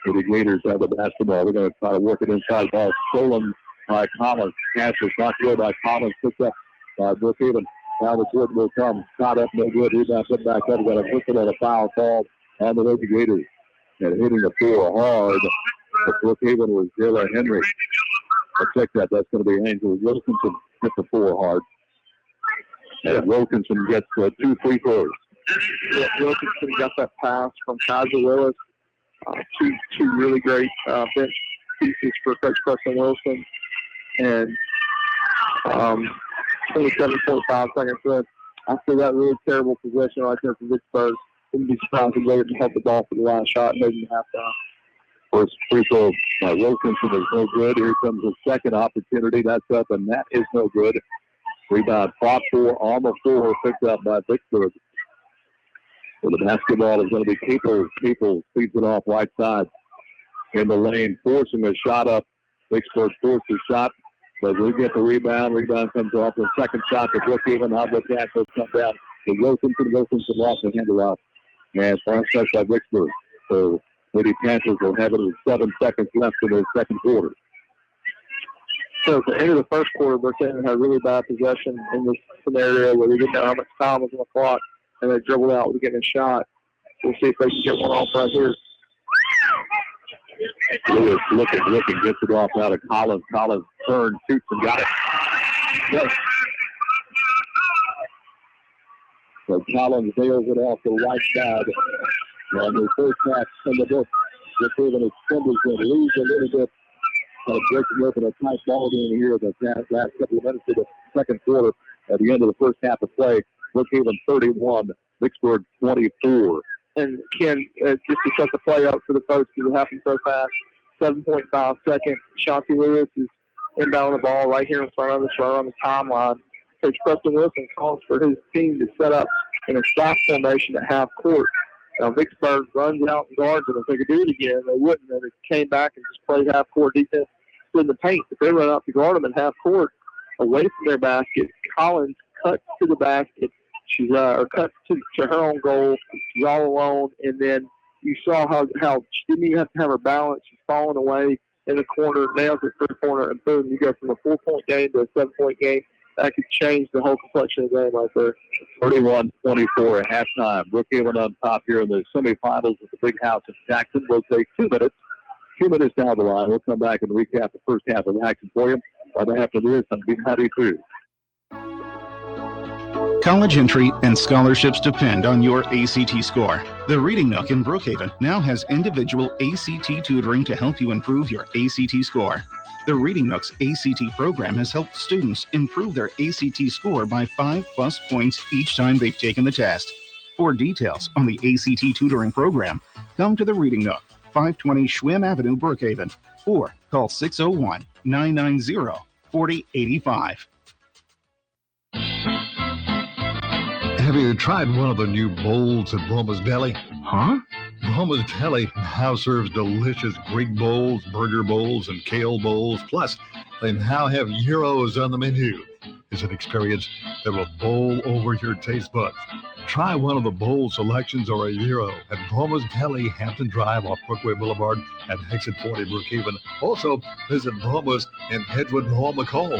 Lady Gators have the basketball. They're going to try to work it inside. Ball stolen by Collins. Catch is not good by Collins. Picked up by Brookhaven. Now the good will come. Shot up, no good. Rebound put back up. Got a whistle and a foul called on the Lady Gators. And hitting the floor hard. But Brookhaven was Jayla Henry. I'll check that. That's going to be Angel Wilkinson. Hit the floor hard. And Wilkinson gets 2 free throws. Yeah, Wilkinson got that pass from Kaiser Willis. Two really great bench pieces for Coach Preston Wilson. And 27.5 seconds left. After that really terrible possession right there for Vicksburg, wouldn't be surprised if they didn't have the ball for the last shot and they didn't have to. First free throw by Wilkinson is no good. Here comes the second opportunity. That's up, and that is no good. Rebound, fought for on the floor, picked up by Vicksburg. So the basketball is going to be Capel. Capel feeds it off right side in the lane, forcing a shot up. Vicksburg forced a shot, but we get the rebound. Rebound comes off. The second shot to Brookhaven. How about that? Will come down to Wilkinson. Wilkinson lost the handle off. And fast touch by Vicksburg. So Lady Panthers will have it with 7 seconds left in the second quarter. So at the end of the first quarter, Brookhaven had really bad possession in this scenario where they didn't know how much time was on the clock, and they dribbled out with getting a shot. We'll see if they can get one off right here. Lewis looking, gets it off out of Collins. Collins turns, shoots, and got it. Yes. So Collins nails it off the right side. And the first match in the book, just even extended and lose a little bit. Breaking open a tight ball game here in the last couple of minutes of the second quarter. At the end of the first half of play, Brookhaven 31, Vicksburg 24. And Ken, just to set the play up for the folks because it happened so fast, 7.5 seconds. Shanti Lewis is inbound the ball right here in front of us, right on the timeline. Coach Preston Wilson calls for his team to set up in a stop formation at half court. Now Vicksburg runs out and guards them. If they could do it again, they wouldn't. They came back and just played half court defense in the paint. If they run out to guard them in half court, away from their basket, Collins cuts to the basket. She's or cuts to her own goal. She's all alone, and then you saw how she didn't even have to have her balance. She's falling away in the corner, nails it for the corner, and boom, you go from a 4-point game to a 7-point game. That could change the whole complexion of the game right there. 31-24 at halftime. Brookhaven on top here in the semifinals of the Big House in Jackson. We'll take 2 minutes. 2 minutes down the line. We'll come back and recap the first half of action for you right after this on B92. College entry and scholarships depend on your ACT score. The Reading Nook in Brookhaven now has individual ACT tutoring to help you improve your ACT score. The Reading Nook's ACT program has helped students improve their ACT score by 5+ points each time they've taken the test. For details on the ACT tutoring program, come to the Reading Nook, 520 Schwinn Avenue, Brookhaven, or call 601-990-4085. Have you tried one of the new bowls at Broma's Deli? Huh? Broma's Deli now serves delicious Greek bowls, burger bowls, and kale bowls. Plus, they now have gyros on the menu. It's an experience that will bowl over your taste buds. Try one of the bowl selections or a gyro at Broma's Deli, Hampton Drive off Brookway Boulevard at Exit 40, Brookhaven. Also, visit Broma's in Hedgewood Hall, McCall.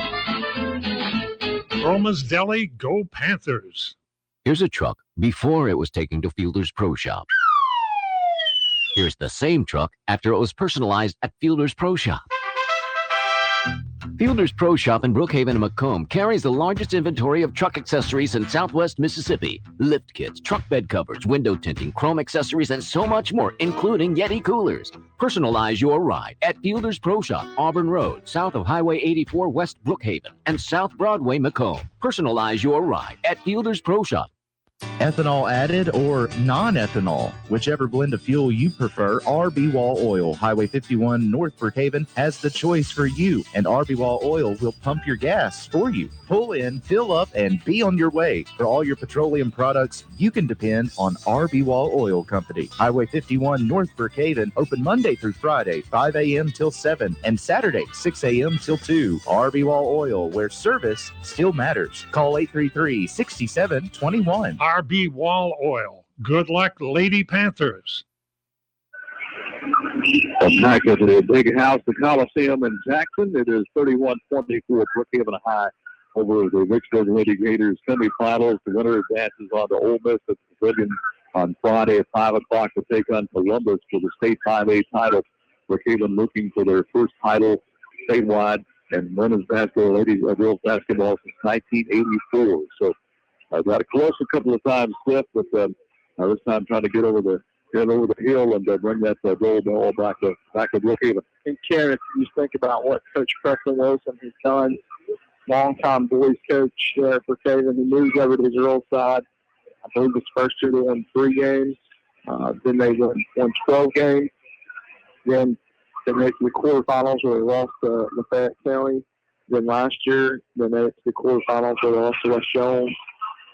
Broma's Deli, go Panthers. Here's a truck before it was taken to Fielder's Pro Shop. Here's the same truck after it was personalized at Fielder's Pro Shop. Fielder's Pro Shop in Brookhaven and Macomb carries the largest inventory of truck accessories in Southwest Mississippi. Lift kits, truck bed covers, window tinting, chrome accessories, and so much more, including Yeti coolers. Personalize your ride at Fielder's Pro Shop, Auburn Road, south of Highway 84 West Brookhaven, and South Broadway, Macomb. Personalize your ride at Fielder's Pro Shop. Ethanol added or non-ethanol, whichever blend of fuel you prefer, RB Wall Oil, Highway 51 North Brookhaven has the choice for you, and RB Wall Oil will pump your gas for you. Pull in, fill up, and be on your way. For all your petroleum products, you can depend on RB Wall Oil Company. Highway 51 North Brookhaven, open Monday through Friday, 5 a.m. till 7, and Saturday, 6 a.m. till 2. RB Wall Oil, where service still matters. Call 833-6721. RB Wall Oil. Good luck, Lady Panthers. Back at the Big House, the Coliseum in Jackson. It is 31-24 Brookhaven High over the Vicksburg Lady Gators semifinals. The winner advances on to Ole Miss at the Pavilion on Friday at 5 o'clock to take on Columbus for the state 5A title. Brookhaven looking for their first title statewide and women's basketball, ladies girls basketball since 1984. So Got it close a couple of times, Cliff, but this time trying to get over the hill and bring that goal ball back to Brookhaven. And Ken, if you think about what Coach Preston Wilson has done, longtime boys coach for Brookhaven, he moves over to his girls' side. I believe this first year they won 3 games. Then they won 12 games. Then they made it to the quarterfinals where they lost to Lafayette County. Then last year, they made it to the quarterfinals where they lost to West Jones.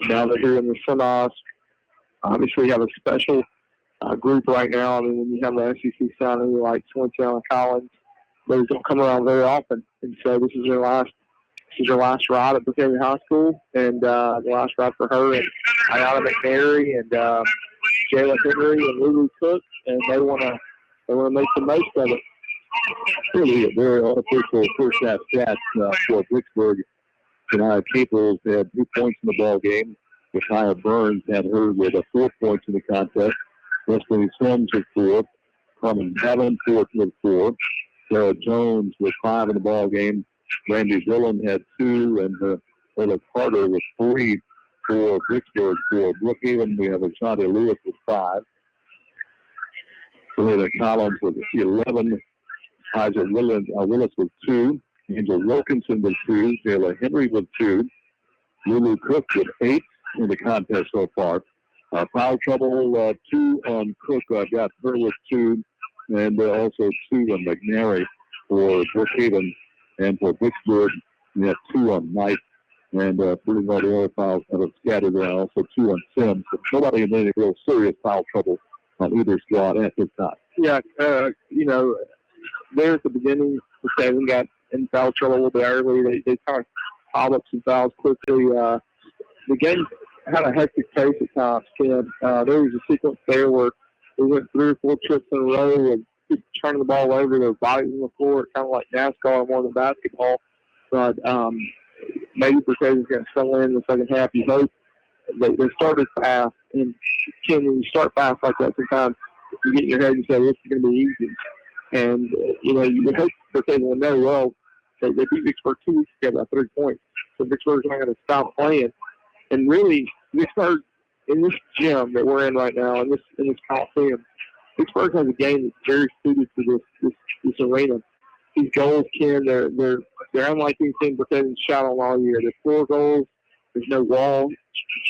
Now they're here in the semis. Obviously, you have a special group right now. I mean, when you have an SEC signing like Swintown and Collins, those don't come around very often. And so this is their last ride at Brookhaven High School, and the last ride for her and Ayana McNary and Jayla Henry and Lulu Cook, and they want to make the most of it. Really a very unofficial first half stats for Vicksburg. Tonight, Caples had 2 points in the ball game. Josiah Burns had her with 4 points in the contest. Wesley Sims with 4. Carmen Davenport with 4. Sarah Jones with 5 in the ball game. Randy Dillon had 2, and Ella Carter with 3 for Vicksburg. For Brookhaven, we have Ashanti Lewis with 5. Selena Collins with 11. Isaac Willis with 2. Angel Wilkinson with 2. Jayla Henry with 2. Lulu Cook with 8 in the contest so far. Foul trouble, 2 on Cook. I've got her with 2. And also 2 on McNary for Brookhaven. And for Vicksburg, we have 2 on Knight. And pretty much the other fouls kind of scattered around. Also 2 on Sims. But nobody in any real serious foul trouble on either squad at this time. Yeah, there at the beginning, Brookhaven got in foul trouble a little bit early. They kind of piled up some fouls quickly. The game had a hectic pace at times, Ken. There was a sequence there where we went 3 or 4 trips in a row and keep turning the ball over. Their bodies on the floor, kind of like NASCAR more than basketball. But maybe Brookhaven's going to settle in the second half. You hope they started fast. And, Ken, when you start fast like that, sometimes you get in your head and say, this is going to be easy. And, you would hope Brookhaven will know, well, they beat Vicksburg 2 weeks ago by 3 points. So Vicksburg's not going to stop playing. And really, Vicksburg, in this gym that we're in right now, in this Coliseum, Vicksburg has a game that's very suited to this arena. These goals, Ken, they're unlike anything Brookhaven's shot on all year. They're 4 goals. There's no wall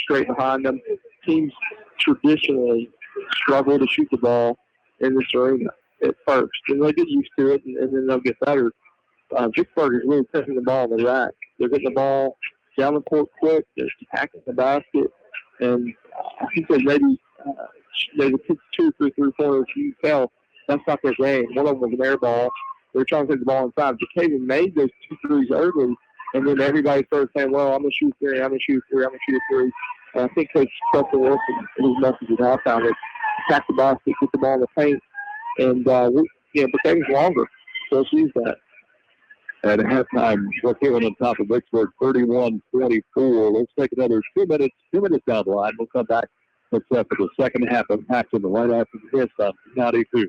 straight behind them. Teams traditionally struggle to shoot the ball in this arena at first. And they'll get used to it, and then they'll get better. Vicksburg is really pushing the ball in the rack. They're getting the ball down the court quick. They're attacking the basket. And I think they maybe pick 2 or 3 pointers. You can tell that's not their game. One of them was an air ball. They're trying to take the ball inside. Brookhaven made those 2 threes early, and then everybody started saying, well, I'm going to shoot 3, I'm going to shoot 3, I'm going to shoot 3. And I think Coach Preston Wilson, his message at halftime is attack the basket, get the ball in the paint. And, Brookhaven's longer, so let's use that. At halftime, Brookhaven on top of Vicksburg, 31-24. Let's take another 2 minutes down the line. We'll come back for the second half of action right after this on 92.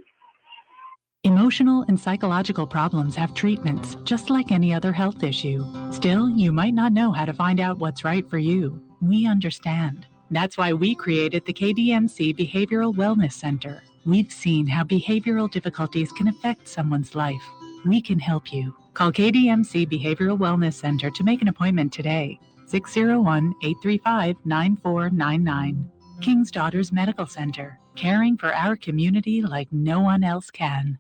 Emotional and psychological problems have treatments, just like any other health issue. Still, you might not know how to find out what's right for you. We understand. That's why we created the KDMC Behavioral Wellness Center. We've seen how behavioral difficulties can affect someone's life. We can help you. Call KDMC Behavioral Wellness Center to make an appointment today. 601-835-9499. King's Daughters Medical Center. Caring for our community like no one else can.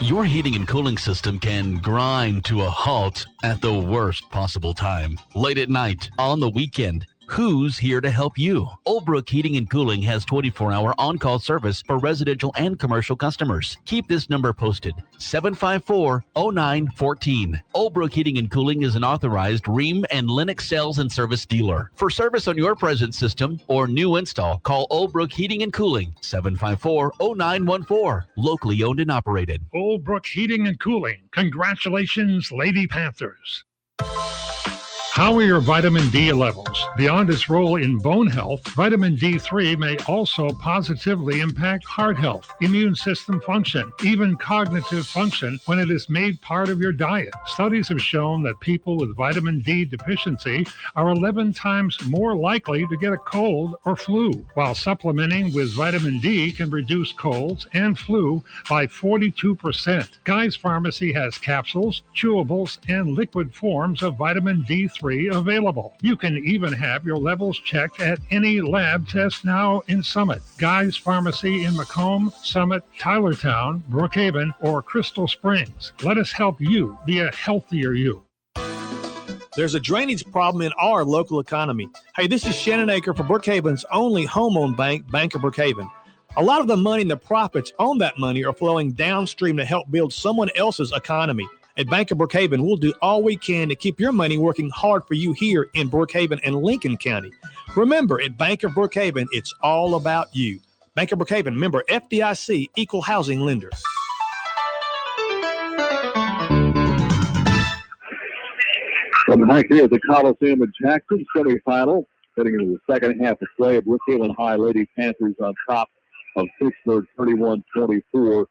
Your heating and cooling system can grind to a halt at the worst possible time. Late at night, on the weekend. Who's here to help you? Old Brook Heating and Cooling has 24-hour on-call service for residential and commercial customers. Keep this number posted, 754-0914. Old Brook Heating and Cooling is an authorized Rheem and Lennox sales and service dealer. For service on your present system or new install, call Old Brook Heating and Cooling, 754-0914. Locally owned and operated. Old Brook Heating and Cooling. Congratulations, Lady Panthers. How are your vitamin D levels? Beyond its role in bone health, vitamin D3 may also positively impact heart health, immune system function, even cognitive function when it is made part of your diet. Studies have shown that people with vitamin D deficiency are 11 times more likely to get a cold or flu, while supplementing with vitamin D can reduce colds and flu by 42%. Guy's Pharmacy has capsules, chewables, and liquid forms of vitamin D3 available. You can even have your levels checked at any lab test now in Summit. Guy's Pharmacy in Macomb, Summit, Tylertown, Brookhaven, or Crystal Springs. Let us help you be a healthier you. There's a drainage problem in our local economy. Hey, this is Shannon Aker for Brookhaven's only home-owned bank, Bank of Brookhaven. A lot of the money and the profits on that money are flowing downstream to help build someone else's economy. At Bank of Brookhaven, we'll do all we can to keep your money working hard for you here in Brookhaven and Lincoln County. Remember, at Bank of Brookhaven, it's all about you. Bank of Brookhaven, member FDIC, equal housing lender. From back here at the Coliseum in Jackson, semifinal, heading into the second half of play. Brookhaven High Lady Panthers on top of Vicksburg, 31-24.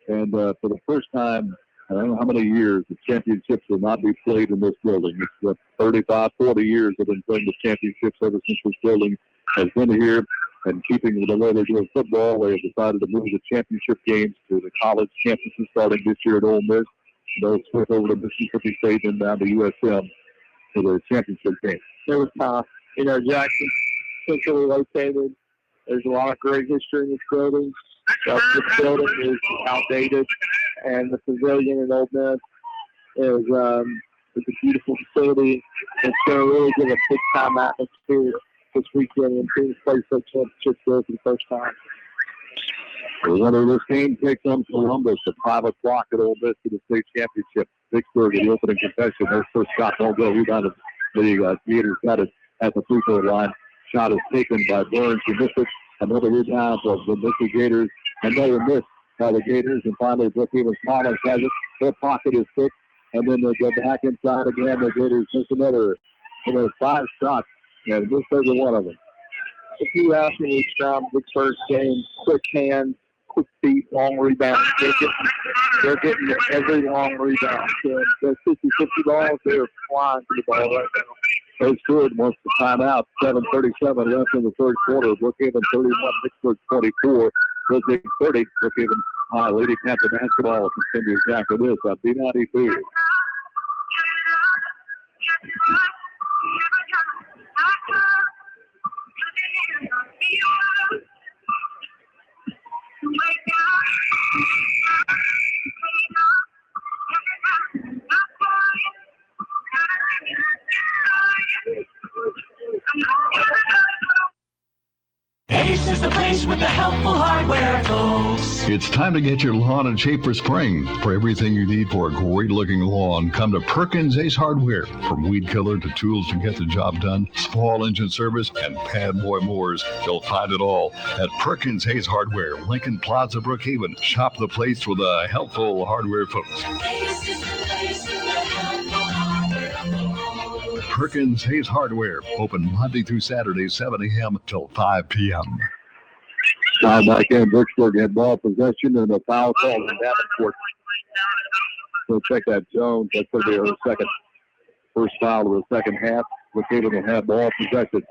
And for the first time, I don't know how many years, the championships will not be played in this building. It's 35, 40 years they've been playing the championships ever since this building has been here. And keeping with the way they're doing football, they have decided to move the championship games to the college campuses starting this year at Ole Miss. They'll switch over to Mississippi State and down to USM for the championship game. It was tough. Jackson, centrally located. There's a lot of great history in this building. This building is outdated, and the pavilion in Ole Miss is a beautiful facility. It's going to really give a big-time atmosphere this weekend when teams play for championship for the first time. The winner of this game takes on Columbus, a 5 o'clock at Ole Miss for the state championship. Vicksburg in the opening confession. Their first shot won't go. Rebounded. The Gators got it at the free throw line. Shot is taken by Burns. He missed it. Another rebound of the Mississippi Gators. Another miss by the Gators. And finally, Brookhaven College has it. Their pocket is thick. And then they go back inside again. The Gators miss another. So there's 5 shots. And missed every one of them. If you ask me each round, Vicksburg's game, quick hands, quick feet, long rebounds. They're getting every long rebound. So those 50-50 balls, they're flying to the ball right now. Coach Stewart wants to time out. 7:37 left in the third quarter. Brookhaven 31, Vicksburg 24. Vicksburg 30. Brookhaven High Lady Panther basketball continues after this on B92. Ace is the place with the helpful hardware, folks. It's time to get your lawn in shape for spring. For everything you need for a great-looking lawn, come to Perkins Ace Hardware. From weed killer to tools to get the job done, small engine service, and pad boy mowers, you'll find it all at Perkins Ace Hardware, Lincoln Plaza, Brookhaven. Shop the place with the helpful hardware folks. Ace is the place with the helpful hardware, folks. Perkins Hayes Hardware, open Monday through Saturday, 7 a.m. till 5 p.m. Now back in, Vicksburg had ball possession and a foul call in Davenport. So check that Jones. That's going to be her first foul of the second half. Brookhaven will have ball possession.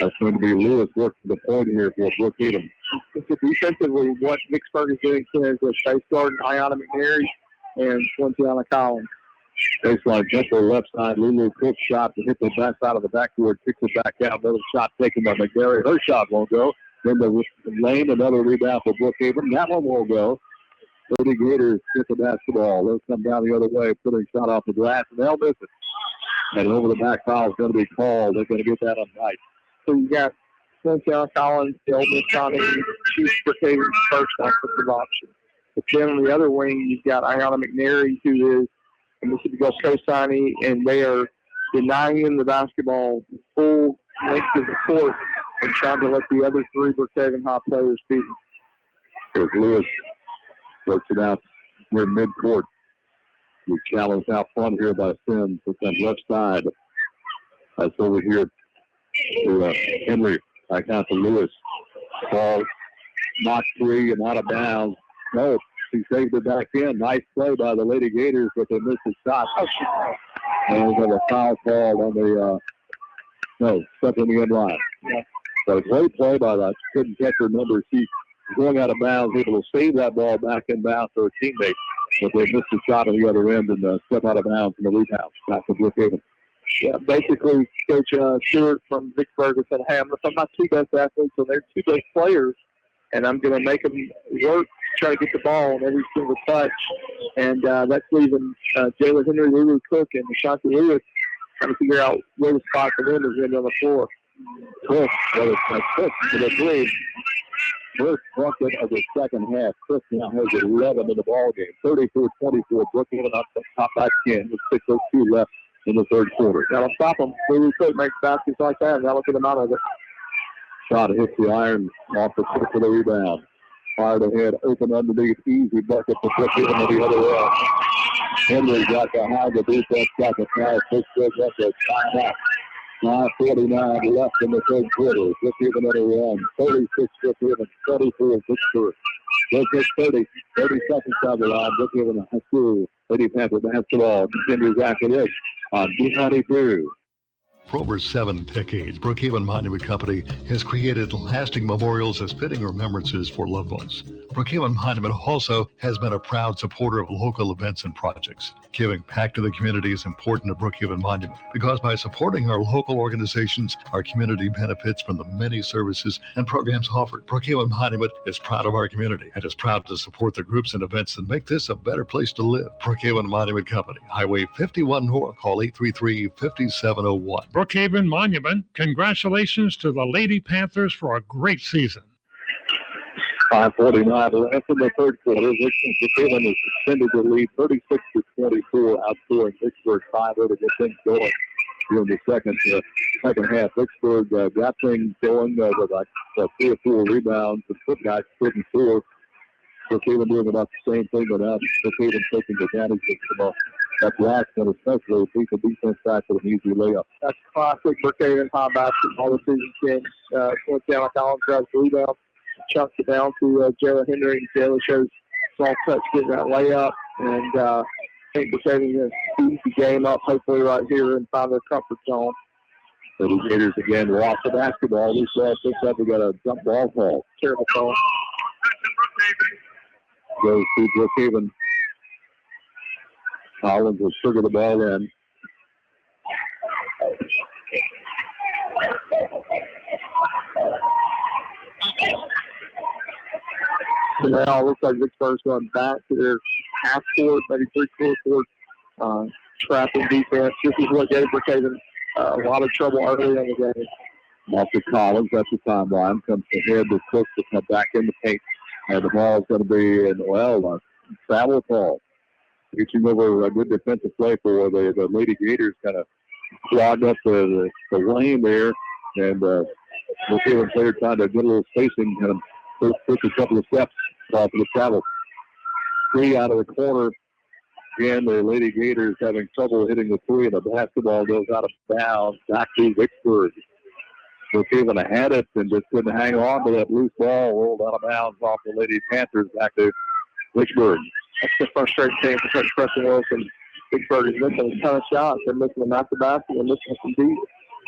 That's going to be Lewis working the point here for Brookhaven. Defensively, what Vicksburg is doing is with Chase Gordon, Ayana McNary, and Quintiana Collins. Baseline jumper left side. Lulu Cook shot to hit the back side of the backboard. Kicks it back out. Another shot taken by McGarry. Her shot won't go. Then the lane, another rebound for Brookhaven. That one won't go. 30 Gators hit the basketball. They'll come down the other way, putting a shot off the glass, and they'll miss it. And over the back foul is going to be called. They're going to get that on night. So you got Quintiana Collins, the Ole Miss County, choose Brookhaven's first offensive option. But then on the other wing, you've got Ayana McNary, who is a Mississippi Gulf Coast signee, and they are denying him the basketball full length of the court and trying to let the other three Brookhaven High players beat him. Here's Lewis. Works it out near midcourt. We challenged out front here by Sims. It's on left side. That's over here to Henry. Back out to Lewis. Ball knocked free and out of bounds. No, he saved it back in. Nice play by the Lady Gators, but they missed the shot. And we have a foul called on the, stepping the end line. Yeah. But a great play by that. Couldn't catch her number. She going out of bounds, able to save that ball back in bounds to her teammate. But they missed the shot on the other end and step out of bounds in the rebound. Back to Brookhaven. Yeah, basically, Coach Stewart from Vicksburg said, hey, I'm going to put my two best athletes on their two best players, and I'm going to make them work, try to get the ball on every single touch. And that's leaving Jayla Henry, Lulu Cook, and Ashanti Lewis trying to figure out where the spot for them is going to be on the floor. Cook, Cook to the three. First bucket of the second half. Chris now has 11 in the ball game. 34-24. Brookhaven up the top by 10 with 6:02 left in the third quarter. That'll stop them. Lulu Cook makes baskets like that, and that'll get them out of it. Shot hits the iron off the tip of the rebound. Fired ahead, open underneath, easy bucket for Brookhaven on the other end. Henry got behind the defense, got the pass. Vicksburg got the timeout. 5:49 left in the third quarter. Brookhaven on a run. 36 Brookhaven, 24 Vicksburg. Brookhaven 30 seconds down the line. Brookhaven High School Lady Panther basketball continues after this on B92. For over 7 decades, Brookhaven Monument Company has created lasting memorials as fitting remembrances for loved ones. Brookhaven Monument also has been a proud supporter of local events and projects. Giving back to the community is important to Brookhaven Monument because by supporting our local organizations, our community benefits from the many services and programs offered. Brookhaven Monument is proud of our community and is proud to support the groups and events that make this a better place to live. Brookhaven Monument Company, Highway 51 North, call 833-5701. Brookhaven Monument, congratulations to the Lady Panthers for a great season. 5:49 left in the third quarter. Brookhaven has extended the lead 36-24, outscoring Vicksburg 5-0 to get things going here in the second half. Vicksburg got things going with like 3 or 4 rebounds and foot guys couldn't score. Brookhaven doing about the same thing, but now Brookhaven taking advantage of that last one, especially if he can defense back with an easy layup. That's classic Brookhaven high basketball this season. Ken went down like Collins, grabs the rebound, chucks it down to Jayla Henry, and Jayla shows soft touch getting that layup. And I think Brookhaven is going to speed the game up, hopefully right here and find their comfort zone. So the Gators again lost the basketball. We saw this up. We got a jump ball call. Terrible call. Goes to Brookhaven. Collins will trigger the ball in. So now it looks like Vicksburg's going back to their half court, maybe 3/4 court trapping defense. This is what gave Brookhaven a lot of trouble early in the game. Off to Collins, that's the timeline. Comes ahead to Cook to come back in the paint. And the ball's going to be in, a travel call. Reaching over a good defensive play for the Lady Gators, kind of clogged up the lane there. And the Brookhaven player trying to get a little spacing and push a couple of steps off of the travel. 3 out of the corner. Again, the Lady Gators having trouble hitting the 3, and the basketball goes out of bounds back to Vicksburg. Brookhaven had it and just couldn't hang on to that loose ball. Rolled out of bounds off the Lady Panthers back to Vicksburg. That's the frustrating thing for Coach Preston Wilson. Vicksburg is missing a ton of shots. They're missing them at the basket. They're missing some deep.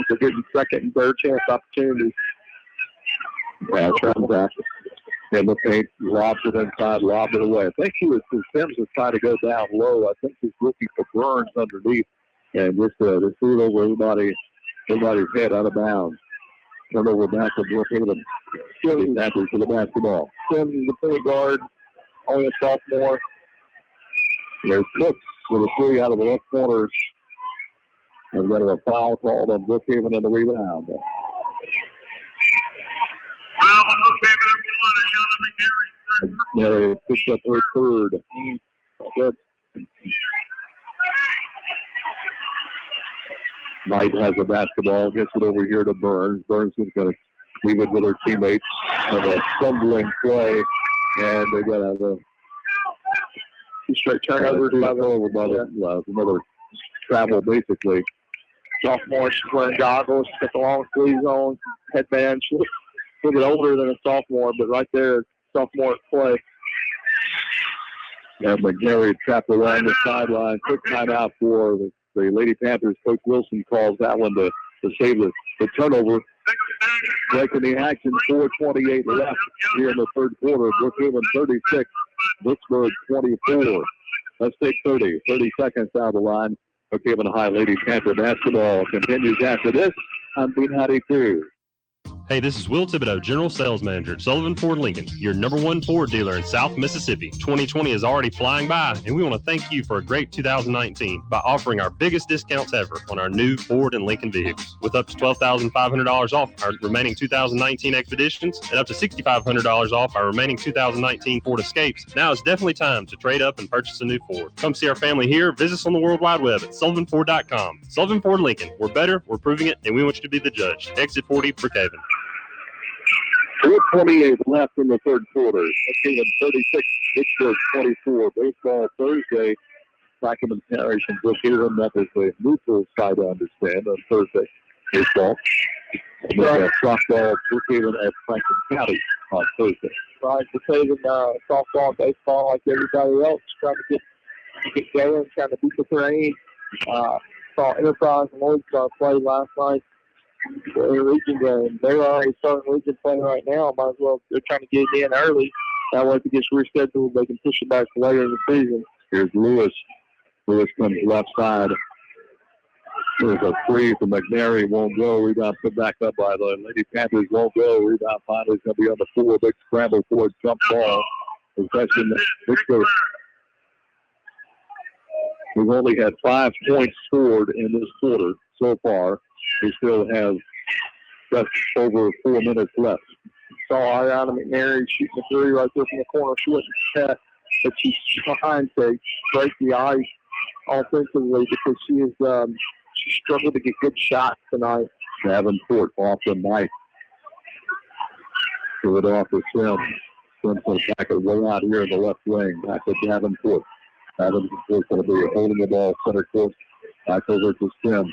They're getting second and third chance opportunities. Yeah, trying back in the paint, lobs it inside, lobs it away. I think Sims was trying to go down low. I think he's looking for Burns underneath and just threw it over everybody's head out of bounds. Turnover back to Brookhaven. Sims Panthers for the basketball. Sims is the point guard, only a sophomore. There's Cook with a 3 out of the left corner. And got a foul called on Brookhaven in the rebound. Mary picks up her third. Good. Knight has the basketball, gets it over here to Burns. Burns is going to leave it with her teammates. And a stumbling play, and they got a straight turnovers by another travel, basically. Sophomore, she's wearing goggles. She's got the long sleeves on, headband. She looks a little bit older than a sophomore, but right there, sophomore at play. And McNary trapped around the sideline. Quick timeout for the Lady Panthers. Coach Wilson calls that one to save the turnover. Breaking the action, 4:28 left here in the third quarter. Brookhaven 36, Vicksburg 24. Let's take 30 seconds down the line. Brookhaven High Lady Panther basketball continues after this on B92. Hey, this is Will Thibodeau, General Sales Manager at Sullivan Ford Lincoln, your #1 Ford dealer in South Mississippi. 2020 is already flying by, and we want to thank you for a great 2019 by offering our biggest discounts ever on our new Ford and Lincoln vehicles, with up to $12,500 off our remaining 2019 Expeditions and up to $6,500 off our remaining 2019 Ford Escapes. Now is definitely time to trade up and purchase a new Ford. Come see our family here. Visit us on the World Wide Web at sullivanford.com. Sullivan Ford Lincoln. We're better, we're proving it, and we want you to be the judge. Exit 40, Brookhaven. 4:28 left in the third quarter. Brookhaven 36, Vicksburg 24. Baseball Thursday. Sacramento Parish and Brookhaven. That is a neutral side, I understand, on Thursday. Baseball. And then softball, Brookhaven at Franklin County on Thursday. Right, Brookhaven softball, baseball, like everybody else, trying to get going, trying to beat the terrain. Saw Enterprise and Lloydstar play last night. Region game. They're already starting region play right now. Might as well. They're trying to get it in early. That way, if it gets rescheduled, they can push it back to later in the season. Here's Lewis. Lewis comes left side. There's a three from McNary. Won't go. Rebound put back up by the Lady Panthers. Won't go. Rebound finally is going to be on the floor. Big scramble for a jump ball. Possession. Vicksburg. We've only had 5 points scored in this quarter so far. We still have just over 4 minutes left. Saw Ariana McNary shooting the three right there from the corner. She wasn't set, but she's trying to break the ice offensively because she struggled to get good shots tonight. Davenport off the knife. Threw it off to Sims. Sims going to back it way out here in the left wing. Back to Davenport. Davenport's going to be holding the ball center court. Back over to Sims.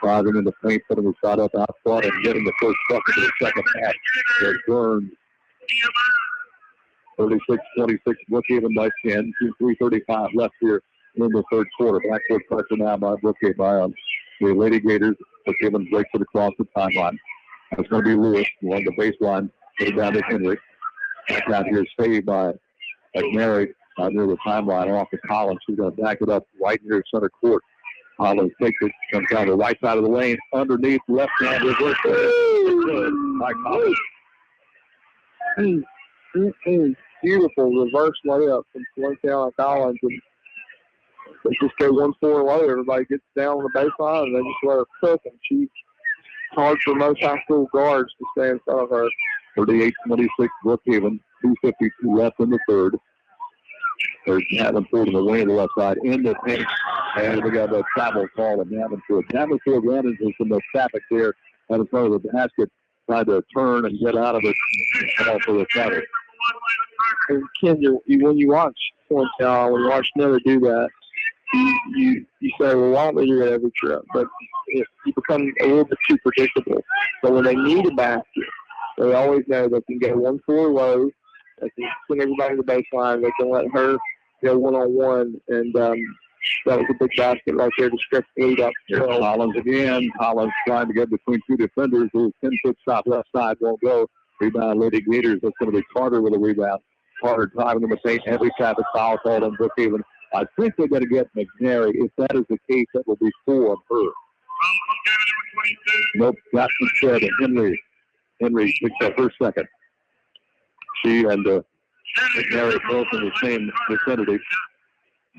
Driving in the paint, putting the shot up out front, and getting the first bucket of the second half. There's Burns. 36-26, Brookhaven by 10. 3:35 left here in the third quarter. Backcourt pressure now by Brookhaven on the Lady Gators. Brookhaven breaks it across the timeline. That's going to be Lewis along the baseline. Put it down to Henry. Back out here saved by McNary out near the timeline off to Collins. She's going to back it up right near center court. Collins takes it, comes down the right side of the lane, underneath, left hand, reverse. By Collins. Beautiful reverse layup from Flintstown and Collins. And they just go 1-4 low. Everybody gets down on the baseline and they just let her cook. And she's hard for most high school guards to stay in front of her. 38-26, Brookhaven. 2:52 left in the third. There's Davenport in the wing of the left side in the paint. And we got a travel call of Davenport. Davenport ran into some traffic there at the front of the basket. Tried to turn and get out of it. Call for the travel. And Ken, when you watch Flintstown, when you watch Miller do that, you say, well, why don't they do that every trip? But you become a little bit too predictable. So when they need a basket, they always know they can go 1-4 low. They can send everybody to the baseline. They can let her go one-on-one. And that was a big basket right there to stretch the lead up. Here's Collins again. Collins trying to get between two defenders. A 10-foot shot left side won't go. Rebound, Lady Gators. That's going to be Carter with a rebound. Carter driving in the paint. Heavy traffic foul called on Brookhaven. I think they're going to get McNary. If that is the case, that will be 4 on her. Nope, got instead. Henry picks up her second. She and McNary both in the same vicinity.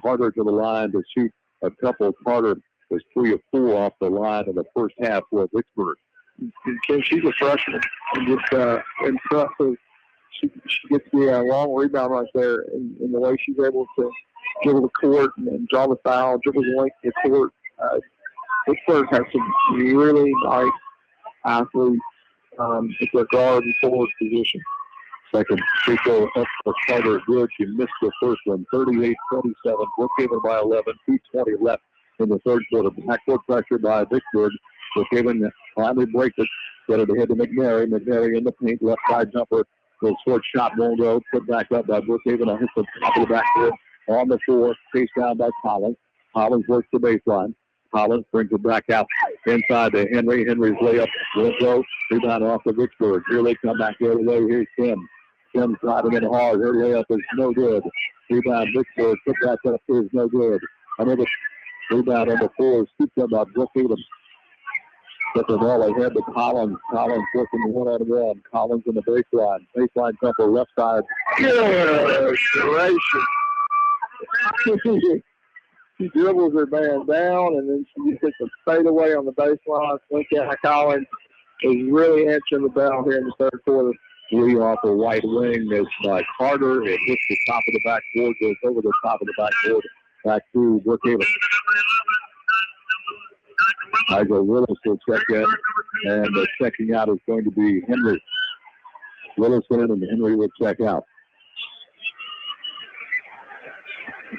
Carter to the line to shoot a couple. Carter was 3 of 4 off the line in the first half for Vicksburg. She's a freshman. And just impressive. She gets the long rebound right there, and the way she's able to dribble the court and draw the foul, dribble the length of the court. Vicksburg has some really nice athletes at their guard and forward position. Second free throw up for Carter. Good. She missed the first one. 38-27. Brookhaven by 11. 2:20 left in the third quarter. Backcourt pressure by Vicksburg. Brookhaven finally breaks it. Get it ahead to McNary. McNary in the paint. Left side jumper. The short shot won't go. Put back up by Brookhaven. On hits the top of the backcourt. On the floor. Chased down by Collins. Collins works the baseline. Collins brings it back out inside to Henry. Henry's layup won't go. Rebound off to Vicksburg. Here they come back the other way. Here's Tim. Tim's driving in hard. Her layup is no good. Rebound Vicksburg. Put that up is no good. Another rebound on the floor. Scooped up by Brookhaven. Get the ball ahead to Collins. Collins working one-on-one. Collins in the baseline. Baseline jumper left side. Good gracious. She dribbles her man down, and then she just hits a fadeaway on the baseline. Lincoln Collins is really answering the bell here in the third quarter. Three off the right wing is by Carter. It hits the top of the backboard, goes over the top of the backboard, back to Brookhaven. Nigel Willis will check in, and checking out is going to be Henry. Willis in, and Henry will check out.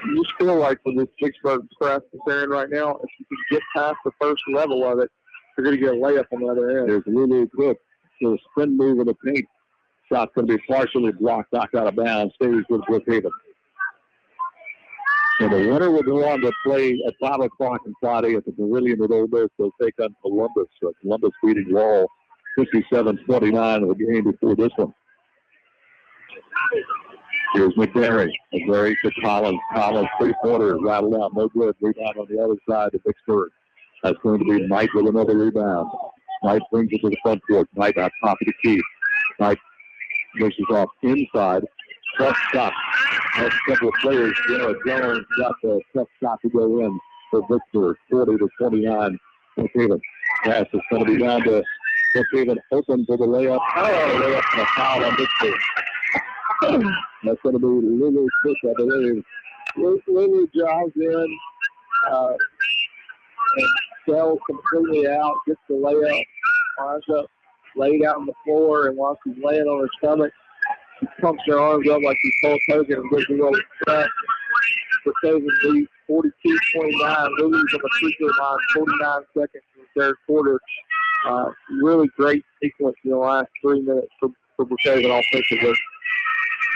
You just feel like with this Vicksburg press that they're in right now, if you can get past the first level of it, you're going to get a layup on the other end. There's Lulu Cook. So a spin move in the paint. Shot's going to be partially blocked, knocked out of bounds. Stays with Brookhaven. So the winner will go on to play at 5 o'clock on Friday at the Pavilion with Ole Miss. They'll take on Columbus. So Columbus beating Wall 57-29 in the game before this one. Here's McNary. McNary to Collins. Collins, three-pointer, rattled out. No good. Rebound on the other side to Vicksburg. That's going to be Knight with another rebound. Knight brings it to the front court. Knight on top of the key. Knight pushes off inside. Tough shot. Next couple of players. Jones got the tough shot to go in for Vicksburg. 40-29. Brookhaven. Pass is going to be down to Brookhaven. Open for the layup. Layup and a foul on Vicksburg. That's going to be Lulu Cook, I believe. Lulu drives in and sells completely out, gets the layup, winds up laid out on the floor, and while she's laying on her stomach, she pumps her arms up like she's Hulk Hogan and gives a little crack. Brookhaven leads 42-29. Lulu's on the free throw line, 49 seconds in the third quarter. Really great sequence in the last 3 minutes for Brookhaven offensively.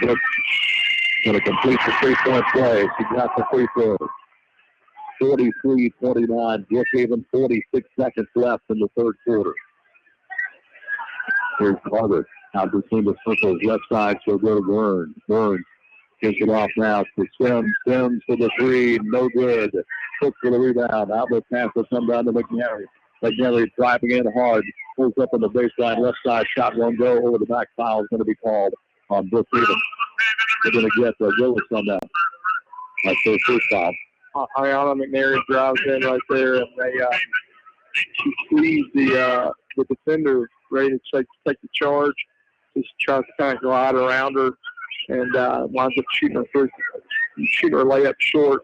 Going to complete the three-point play. She got the free throw. 43-29. Brookhaven, 46 seconds left in the third quarter. Here's Carter. Out between the circles, left side, she'll go to Burns. Burns gives it off now to Sims. Sims for the three, no good. Cook for the rebound. Outlet pass will come down to McNary. McNary driving in hard. Pulls up on the baseline, left side, shot won't go. Over the back foul is going to be called on Brookhaven. They're going to get Willis on that. That's their first foul. Ayana McNary drives in right there, and she sees the defender ready to take the charge. Just tries to kind of glide around her, and winds up shooting her layup short.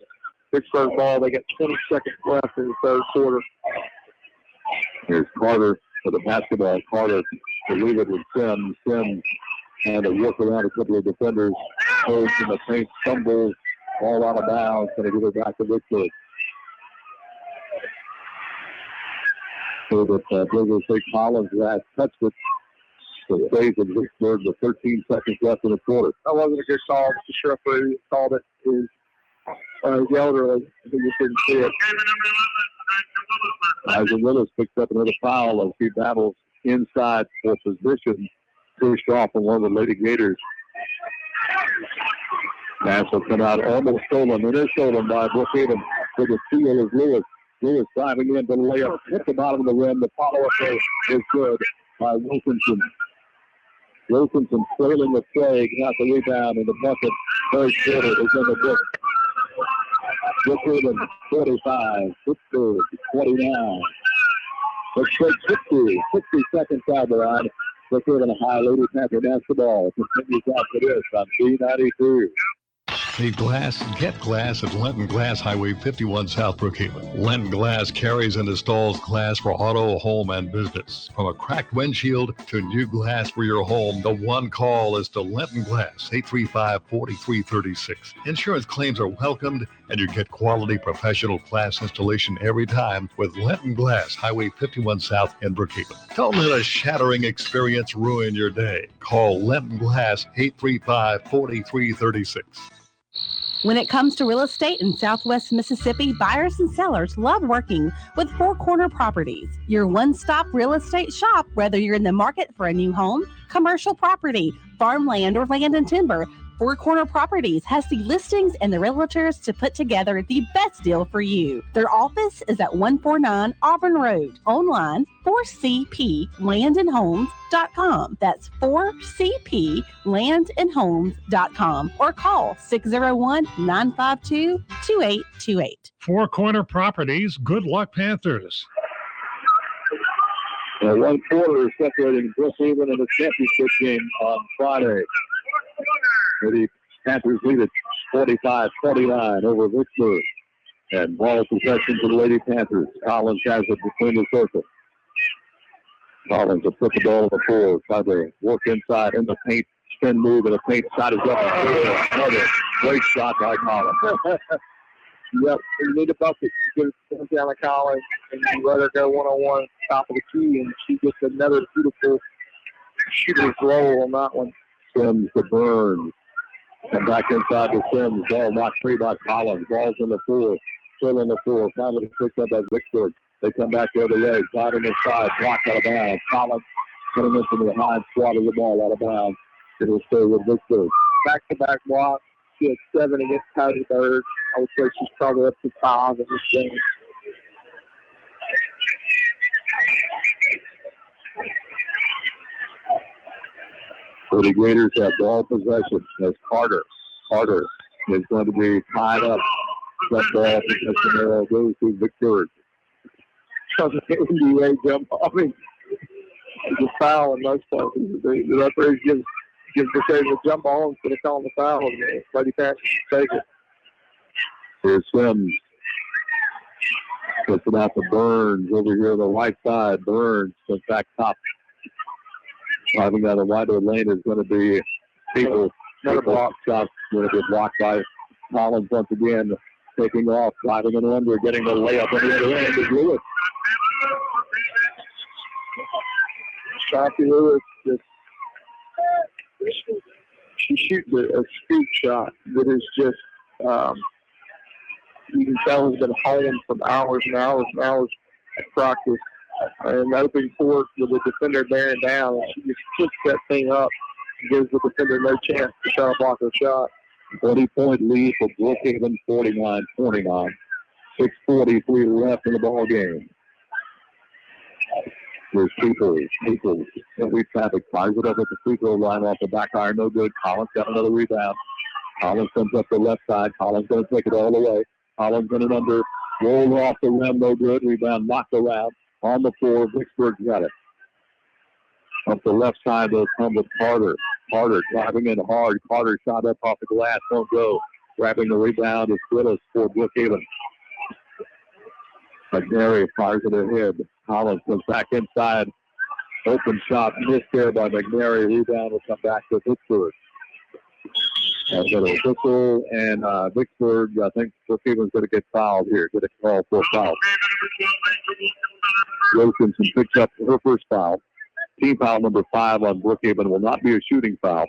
Vicksburg ball. They got 20 seconds left in the third quarter. Here's Carter for the basketball. Carter to leave it with Sims. Sims and to work around a couple of defenders. Goes in the paint, stumbles, all out of bounds. Going to give it back to Vicksburg. So that Blizzard St. Collins has touched it. So it stays in Vicksburg with 13 seconds left in the quarter. That wasn't a good call. The sheriff who called it is elderly. He just didn't see it. Isaac Willis picks up another foul as he battles inside for position. Pushed off on one of the Lady Gators. Pass will come out almost stolen. It is stolen by Brookhaven. For the steal is Lewis. Lewis driving in to the layup. Hit the bottom of the rim. The follow-up is good by Wilkinson. Wilkinson trailing the play. Got the rebound in the bucket. Third quarter is in the book. Brookhaven 45. Vicksburg 29. Let's take 60 seconds out the line. Brookhaven a high Lady Panther basketball. Continues after this on B92. Need glass? Get glass at Lenton Glass, Highway 51 South Brookhaven. Lenton Glass carries and installs glass for auto, home, and business. From a cracked windshield to new glass for your home, the one call is to Lenton Glass, 835-4336. Insurance claims are welcomed, and you get quality professional glass installation every time with Lenton Glass, Highway 51 South in Brookhaven. Don't let a shattering experience ruin your day. Call Lenton Glass, 835-4336. When it comes to real estate in Southwest Mississippi, buyers and sellers love working with Four Corner Properties, your one-stop real estate shop, whether you're in the market for a new home, commercial property, farmland, or land and timber. Four Corner Properties has the listings and the realtors to put together the best deal for you. Their office is at 149 Auburn Road. Online, 4cplandandhomes.com. That's 4cplandandhomes.com. Or call 601-952-2828. Four Corner Properties. Good luck, Panthers. One quarter is separating Brookhaven and the championship game on Friday. The Panthers lead at 45-29 over Vicksburg. And ball possession to the Lady Panthers. Collins has it between the circle. Collins will put the ball on the floor. Try to work inside in the paint. Spin move, and the paint shot is up. Another great shot by Collins. Yep, you need a bucket. You get it down to Collins, and you let her go one-on-one top of the key, and she gets another beautiful shooter's roll on that one. Sims to Burns. And back inside to Sims. Ball knocked free by Collins. Ball's in the floor. Still in the floor. Finally picked up by Vicksburg. They come back the other way. Side on the side. Blocked out of bounds. Collins putting into the high squat of the ball out of bounds. It will stay with Vicksburg. Back-to-back blocks. She had 7 against Cody Bird. I would say she's probably up to 5 in this game. So the Gators have ball possession as Carter. Carter is going to be tied up. That ball possession arrow goes to Vicksburg. NBA jump. I mean, it's a foul in most places. The referees give the save a jump ball instead of calling the foul. Lady Panthers take it. Here's Sims. Puts it out to Burns over here on the right side. Burns goes back top. Driving down the wider lane is going to be people. Another block shot going to be blocked by Collins once again. Taking off, driving it under, getting the layup on the other end is Lewis. Shoppy Lewis she shoots a scoop shot that is just you can tell has been honed from hours and hours and hours of practice. And open court with the defender bearing down, and she just puts that thing up and gives the defender no chance to try to block her shot. 20-point lead for Brookhaven, 49-29. 6:43 left in the ball game. There's Peoples. Every traffic fires it up at the free throw line off the back iron. No good. Collins got another rebound. Collins comes up the left side. Collins going to take it all the way. Collins in and under. Rolled off the rim. No good. Rebound knocked around. On the floor. Vicksburg got it. Up the left side, they'll come with Carter. Carter driving in hard. Carter shot up off the glass. Won't go. Grabbing the rebound is Willis for Brookhaven. McNary fires it ahead. Collins goes back inside. Open shot missed there by McNary. Rebound will come back to Vicksburg. Got a whistle, and Vicksburg, I think Brookhaven's going to get fouled here. Get a call for a foul. Wilkinson picks up her first foul. Team foul number 5 on Brookhaven will not be a shooting foul.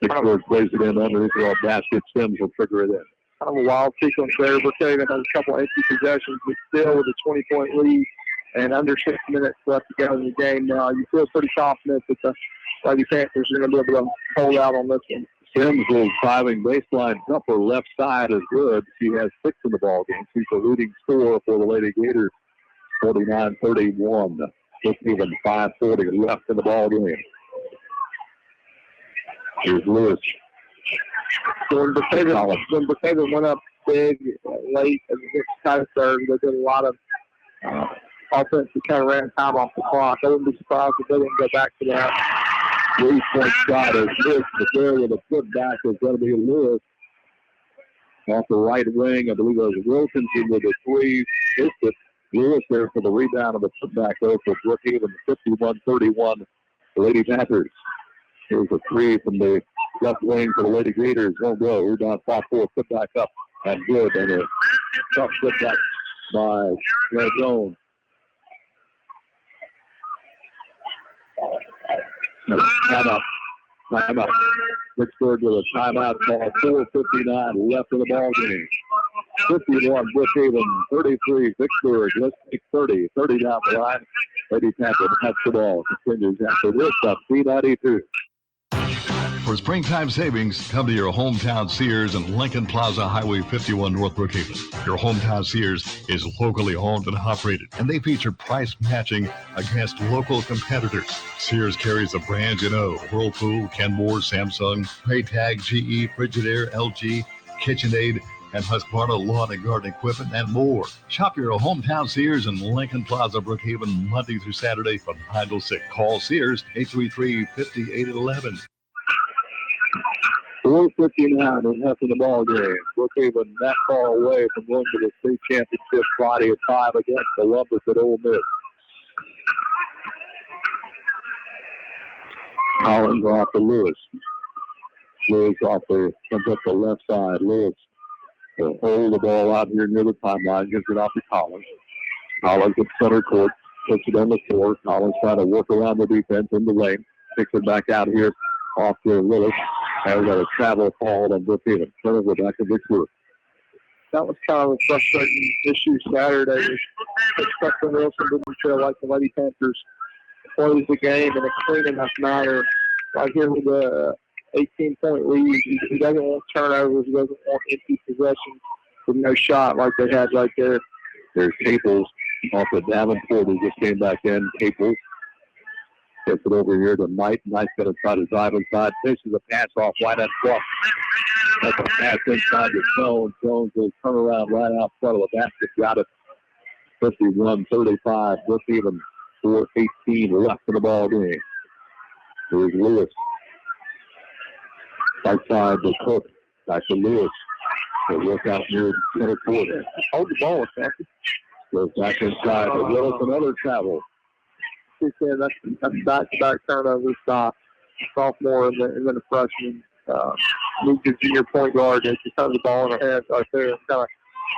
Vicksburg plays it in underneath the basket. Sims will trigger it in. Kind of a wild sequence there. Brookhaven has a couple empty possessions, but still with a 20-point lead and under 6 minutes left to go in the game now. You feel pretty confident that the Lady Panthers are going to be able to hold out on this one. Sims is driving baseline jumper left side is good. She has 6 in the ball game. She's the leading scorer for the Lady Gators. 49-31. Just even 5:40 left in the ball game. Here's Lewis. So when Brookhaven went up big late and it's kind of third, they did a lot of offense that kind of ran time off the clock. I wouldn't be surprised if they didn't go back to that. 3-point shot is missed, but there with a putback is going to be Lewis. Off the right wing, I believe it was Wilkinson with a 3. Missed it. Lewis there for the rebound of the putback though for Brookhaven, 51-31. The Lady Panthers. Here's a 3 from the left wing for the Lady Gators. Won't go. Rebound, 5-4, put back up. And good. And a tough put back by Red Jones. Timeout. Timeout. Vicksburg with a timeout call. 4:59 left in the ball game. 51 Brookhaven, 33 Vicksburg. Let's take 30. 30 down the line. Lady Panther has the ball. Continues after this up. B92. For springtime savings, come to your hometown Sears and Lincoln Plaza Highway 51 North Brookhaven. Your hometown Sears is locally owned and operated, and they feature price matching against local competitors. Sears carries the brands you know: Whirlpool, Kenmore, Samsung, Maytag, GE, Frigidaire, LG, KitchenAid, and Husqvarna lawn and garden equipment, and more. Shop your hometown Sears in Lincoln Plaza, Brookhaven, Monday through Saturday from 9 till 6. Call Sears, 833-5811. 4:59 and half in the ball game. Brookhaven not far away from going to the state championship Friday at 5 against Columbus at Ole Miss. Collins off to Lewis. Lewis comes up the left side. Lewis will hold the ball out here near the timeline. Gives it off to Collins. Collins at center court. Puts it on the floor. Collins trying to work around the defense in the lane. Kicks it back out here off to Lewis. And we got a travel call on Brookhaven. Turnover back to Vicksburg. That was kind of a frustrating issue Saturday. Preston Wilson didn't feel like the Lady Panthers closed the game in a clean enough manner. Right here with a 18-point lead. He doesn't want turnovers. He doesn't want empty possessions with no shot like they had right there. There's Caples off of Davenport who just came back in. Caples gets it over here to Knight. Knight's going to try to drive inside. Finishes a pass off right at front. That's a pass inside to Jones. Jones will turn around right out front of the basket. Got it. 51-35. Brookhaven 4:18 left in the ball game. Here's Lewis. Right side to Cook. Back to Lewis. He'll work out near center court. Hold the ball, Kathy. Goes back inside to Willis. Another travel. She said that's back-to-back turnovers by sophomore and then the freshman. Needs a junior point guard. She has the ball in her hands right there, kind of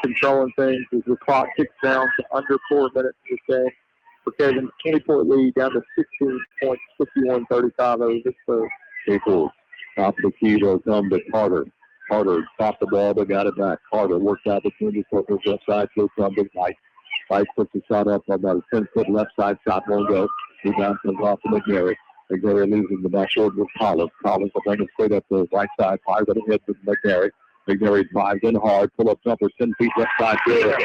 controlling things as the clock ticks down to under 4 minutes to stay. Brookhaven 20-point lead down to 16 points, 51-35 over Vicksburg. Caples top of the key will come to Carter. Carter stopped the ball but got it back. Carter worked out between the circles left side to Knight. Knight puts the shot up about a 10-foot left side shot. Won't go. Rebound comes off to McGarry. McGarry losing the backboard with Collins. Collins will bring it straight up the right side. Fires at the head with McGarry. McGarry drives in hard. Pull up jumper 10 feet left side. Good.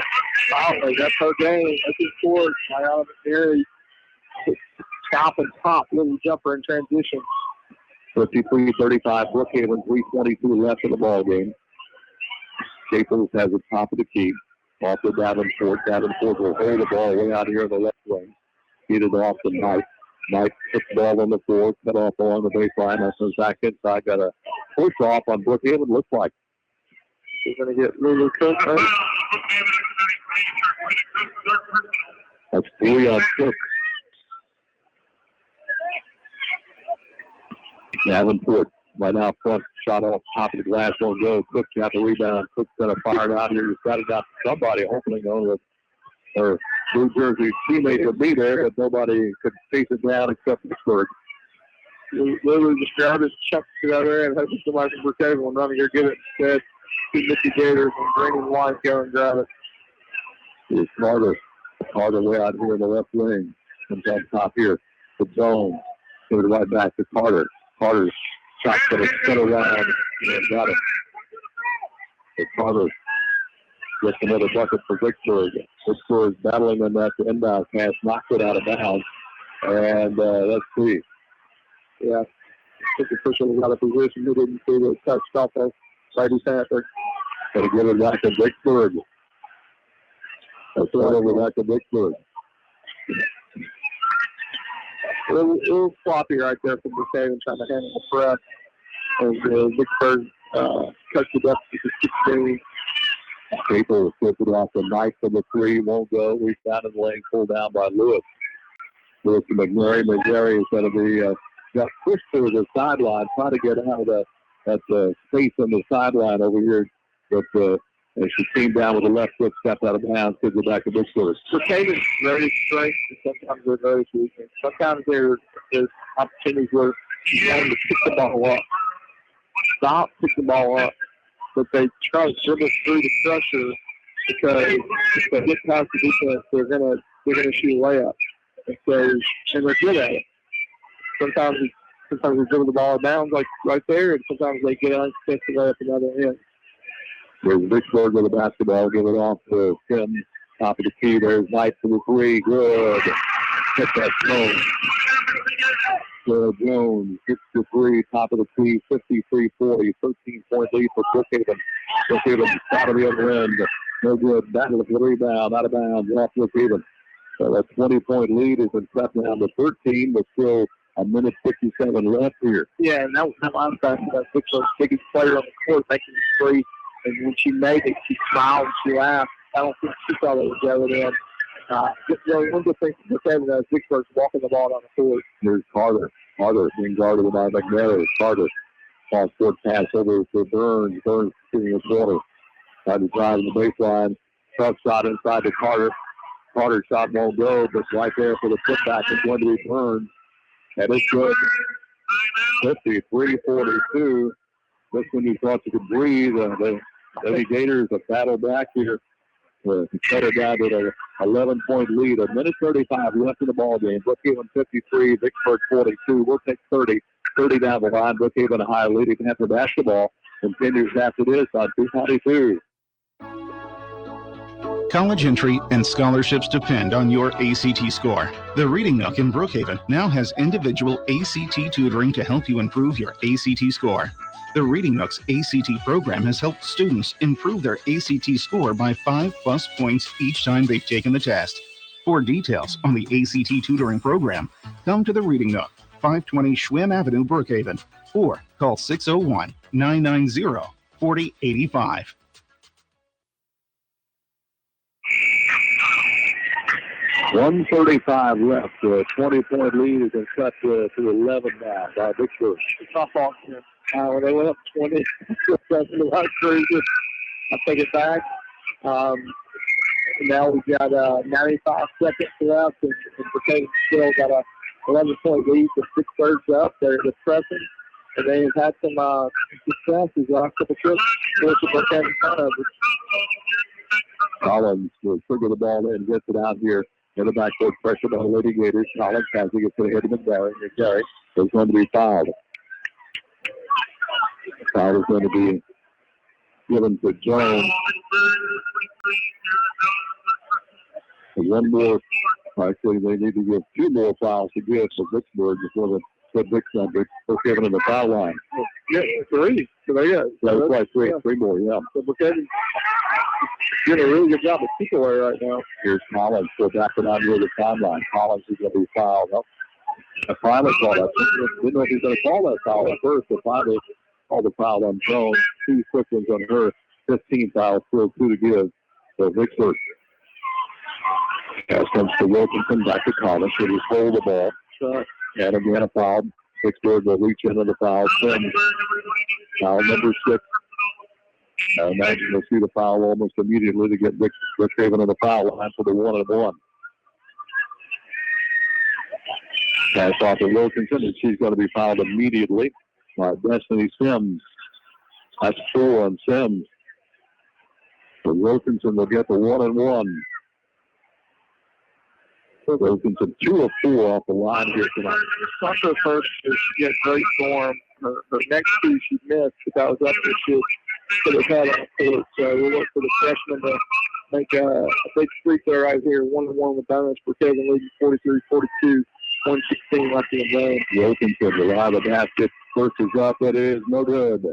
Finally, that's her game. That's his court. Diana McGarry. Stop and pop. Little jumper in transition. 53-35. Brookhaven 3:22 left in the ball game. Caples has the top of the key. Off to Davenport. Davenport will hold the ball way out here on the left wing. Feed it off to Knight. Knight puts the ball on the floor. Cut off along the baseline. That comes back inside. Got a push off on Brookhaven. Looks like she's going to get Lulu Cook. That's 3 on Cook. Davenport right out front. Shot off top of the glass. Won't go. Cook got the rebound. Cook's going to fire it out here. He's got it out to somebody. Hopefully, her New Jersey teammate would be there, but nobody could chase it down except Vicksburg. Lulu just grabbed it, chucked it out there, and hoping somebody from Brookhaven will run here, get it instead. Two Mickey Gators and green and white go and grab it. It's Carter. Carter way out here in the left lane. Comes on top here to Jones. Give it right back to Carter. Carter's shot going to spin around and got it. So Carter gets another bucket for Vicksburg. Vicksburg battling on that inbound pass, knocks it out of bounds. And let's see. Yeah, I think the official was out of position. He didn't see the touch off of Lady Panther. Going to give it back to Vicksburg. That's over back to Vicksburg. A little sloppy right there from Brookhaven trying to handle the press. As Vicksburg cuts the deficit to 16. Capel flipped it off the Knight for the three. Won't go. He's down in the lane. Pulled down by Lewis. Lewis to McNary. McNary is going to be got pushed to the sideline, trying to get out of that space on the sideline over here. But as she came down with the left foot, stepped out of bounds, to go back to Vicksburg. Brookhaven's very straight, and sometimes they're very weak. And sometimes there's opportunities where you want to pick the ball up. Stop, pick the ball up. But they try to dribble through the pressure because if they get past the defense, they're gonna shoot a layup. And they're good at it. Sometimes they dribble the ball down like right there, and sometimes they get uncontested right at the other end. There's Vicksburg with the basketball, give it off to Sims, top of the key. There's Knight for the three, good. Hit that Jones. Jones hits the three, top of the key, 53-40, 13-point lead for Brookhaven. Brookhaven out of the other end, no good. Battle for the rebound, out of bounds, off Brookhaven. So that 20-point lead has been cut down to 13, but still a minute 57 left here. Yeah, and that line pass, that Vicksburg's biggest player on the court, making the three. And when she made it, she smiled and she laughed. I don't think she thought it was going in. One good thing for Kevin is Vicksburg's walking the ball down the court. Here's Carter. Carter being guarded by McNary. Carter falls forward pass over to Burns. Burns shooting his corner. Tried to drive in the baseline. Tough shot inside to Carter. Carter's shot won't go, but right there for the putback is going to be Burns. That is good. 53-42. Just when you thought you could breathe, the Lady Gators have battled back here. Cut it down to an 11-point lead. A minute 35 left in the ball game. Brookhaven 53, Vicksburg 42. We'll take 30. 30 down the line. Brookhaven high leading after basketball continues after this on 222. College entry and scholarships depend on your ACT score. The Reading Nook in Brookhaven now has individual ACT tutoring to help you improve your ACT score. The Reading Nook's ACT program has helped students improve their ACT score by 5+ points each time they've taken the test. For details on the ACT tutoring program, come to the Reading Nook, 520 Schwinn Avenue, Brookhaven, or call 601-990-4085. 1:35 left. The 20-point lead has been cut to 11 now by Vicksburg. Softball. When they went up 20, I take it back. Now we've got 95 seconds left, and Brookhaven still got a 11-point lead with 6/3 up. They're pressing, and they have had some success these last couple trips. Brookhaven in front of it. Collins will trigger the ball in, gets it out here. In the backcourt, pressure by the Lady Gators. Collins has it, gets it ahead of McGarry. McGarry is going to be fouled. The foul is going to be given to Jones. One more. Actually, they need to give 2 more fouls to give for Vicksburg before the Vicksburg are given in the foul line. Yeah, 3. So there you go. Yeah, that's right. 3 more, yeah. So Brookhaven doing a really good job of people right now. Here's Collins. So back it on near the timeline. Collins is going to be fouled. A final call. I didn't know if he's going to call that foul at first, but finally called the foul on Jones. 2 quick ones on her. 15 fouls, still 2 to give. So Vicksburg. Pass comes to Wilkinson, back to Collins. Should he hold the ball? And again, a foul. Vicksburg will reach into the foul. Foul number 6. I imagine they'll see the foul almost immediately to get Brookhaven on the foul line for the 1-and-1. Pass off to Wilkinson, and she's going to be fouled immediately by Destiny Sims. That's 4 on Sims. So Wilkinson will get the 1-and-1. Wilkinson 2 of 4 off the line here tonight. Not her first to get great form. Her next 2 she missed, but that was after she could have had on the court. So we'll look for the freshman to make a big streak there right here. 1-and-1 with bonus for Kevin leading 43-42. 1:16 left in the game. Wilkinson will have the basket. First is up. It is no good.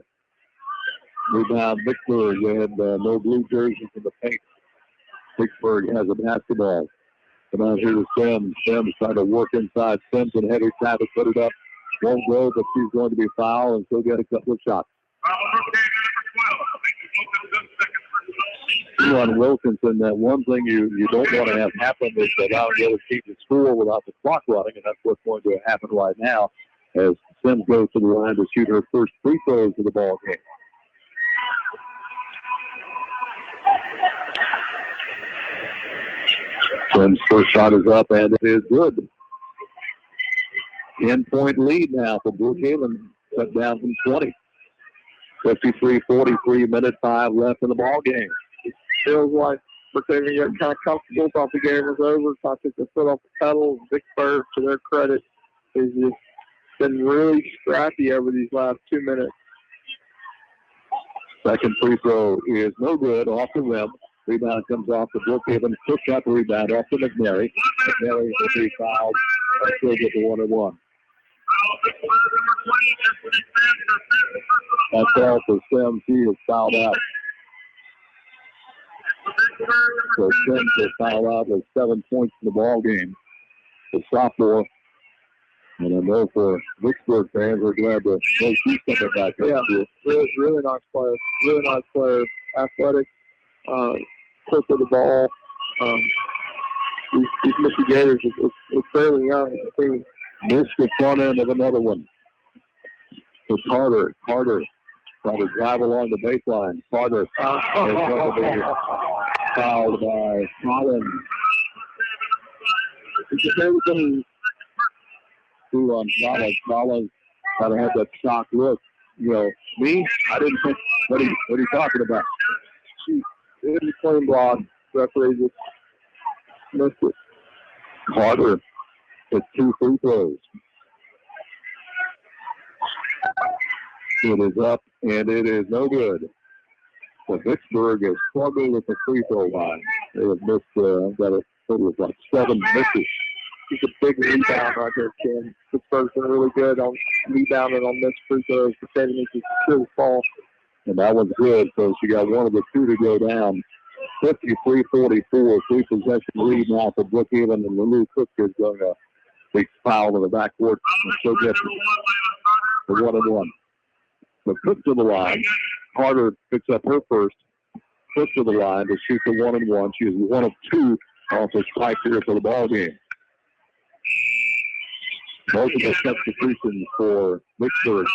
Rebound Vicksburg. They had no blue jerseys in the paint. Vicksburg has a basketball. Come out here to Sims. Sims trying to work inside. Sims and heavy trying to put it up. Won't go, but she's going to be fouled and she'll get a couple of shots. on Wilkinson, that one thing you don't want to have happen is allow the other team to score without the clock running, and that's what's going to happen right now as Sims goes to the line to shoot her first free throws of the ball game. Sims' first shot is up, and it is good. 10-point lead now for Brookhaven, cut down from 20. 53-43, minute 5 left in the ball game. It feels like Brookhaven got kind of comfortable, thought the game was over, thought they could foot off the pedal. Vicksburg, to their credit, has just been really scrappy over these last 2 minutes. Second free throw is no good, off the rim. Rebound comes off the Brookhaven. Quick shot the rebound off to McNary. McNary will be fouled. Still get the 1-1. That's all for Sims. He is fouled out. So Sims is fouled out with 7 points in the ball game. The sophomore. And I know for Vicksburg fans, we're glad to see something back there. Yeah, really nice player. Really nice player. Athletic. Quick with the ball. These Michiganers are fairly young. Missed the front end of another one. So Carter trying to drive along the baseline. Carter is going to be fouled by Collins. Two on Collins. Collins kind of had that shocked look. You know, me? I didn't think. What are you talking about? It was a clean block. Referee just missed it. Carter with 2 free throws. It is up, and it is no good. So Vicksburg has struggled with the free throw line. They have missed, it was like 7 misses. He's a big rebound right there, Ken. Vicksburg's been really good on rebounding on missed free throws. The 7 inches to the fall. And that one's good, so she got one of the 2 to go down. 53-44, 3-possession lead now for Brookhaven, and Lulu Cook is going to be fouled in the backcourt. And so gets the 1-1. So Cook to the line. Carter picks up her first. Cook to the line to shoot the 1-1. She is 1 of 2 off the strike here for the ball game. Multiple substitutions for Vicksburg.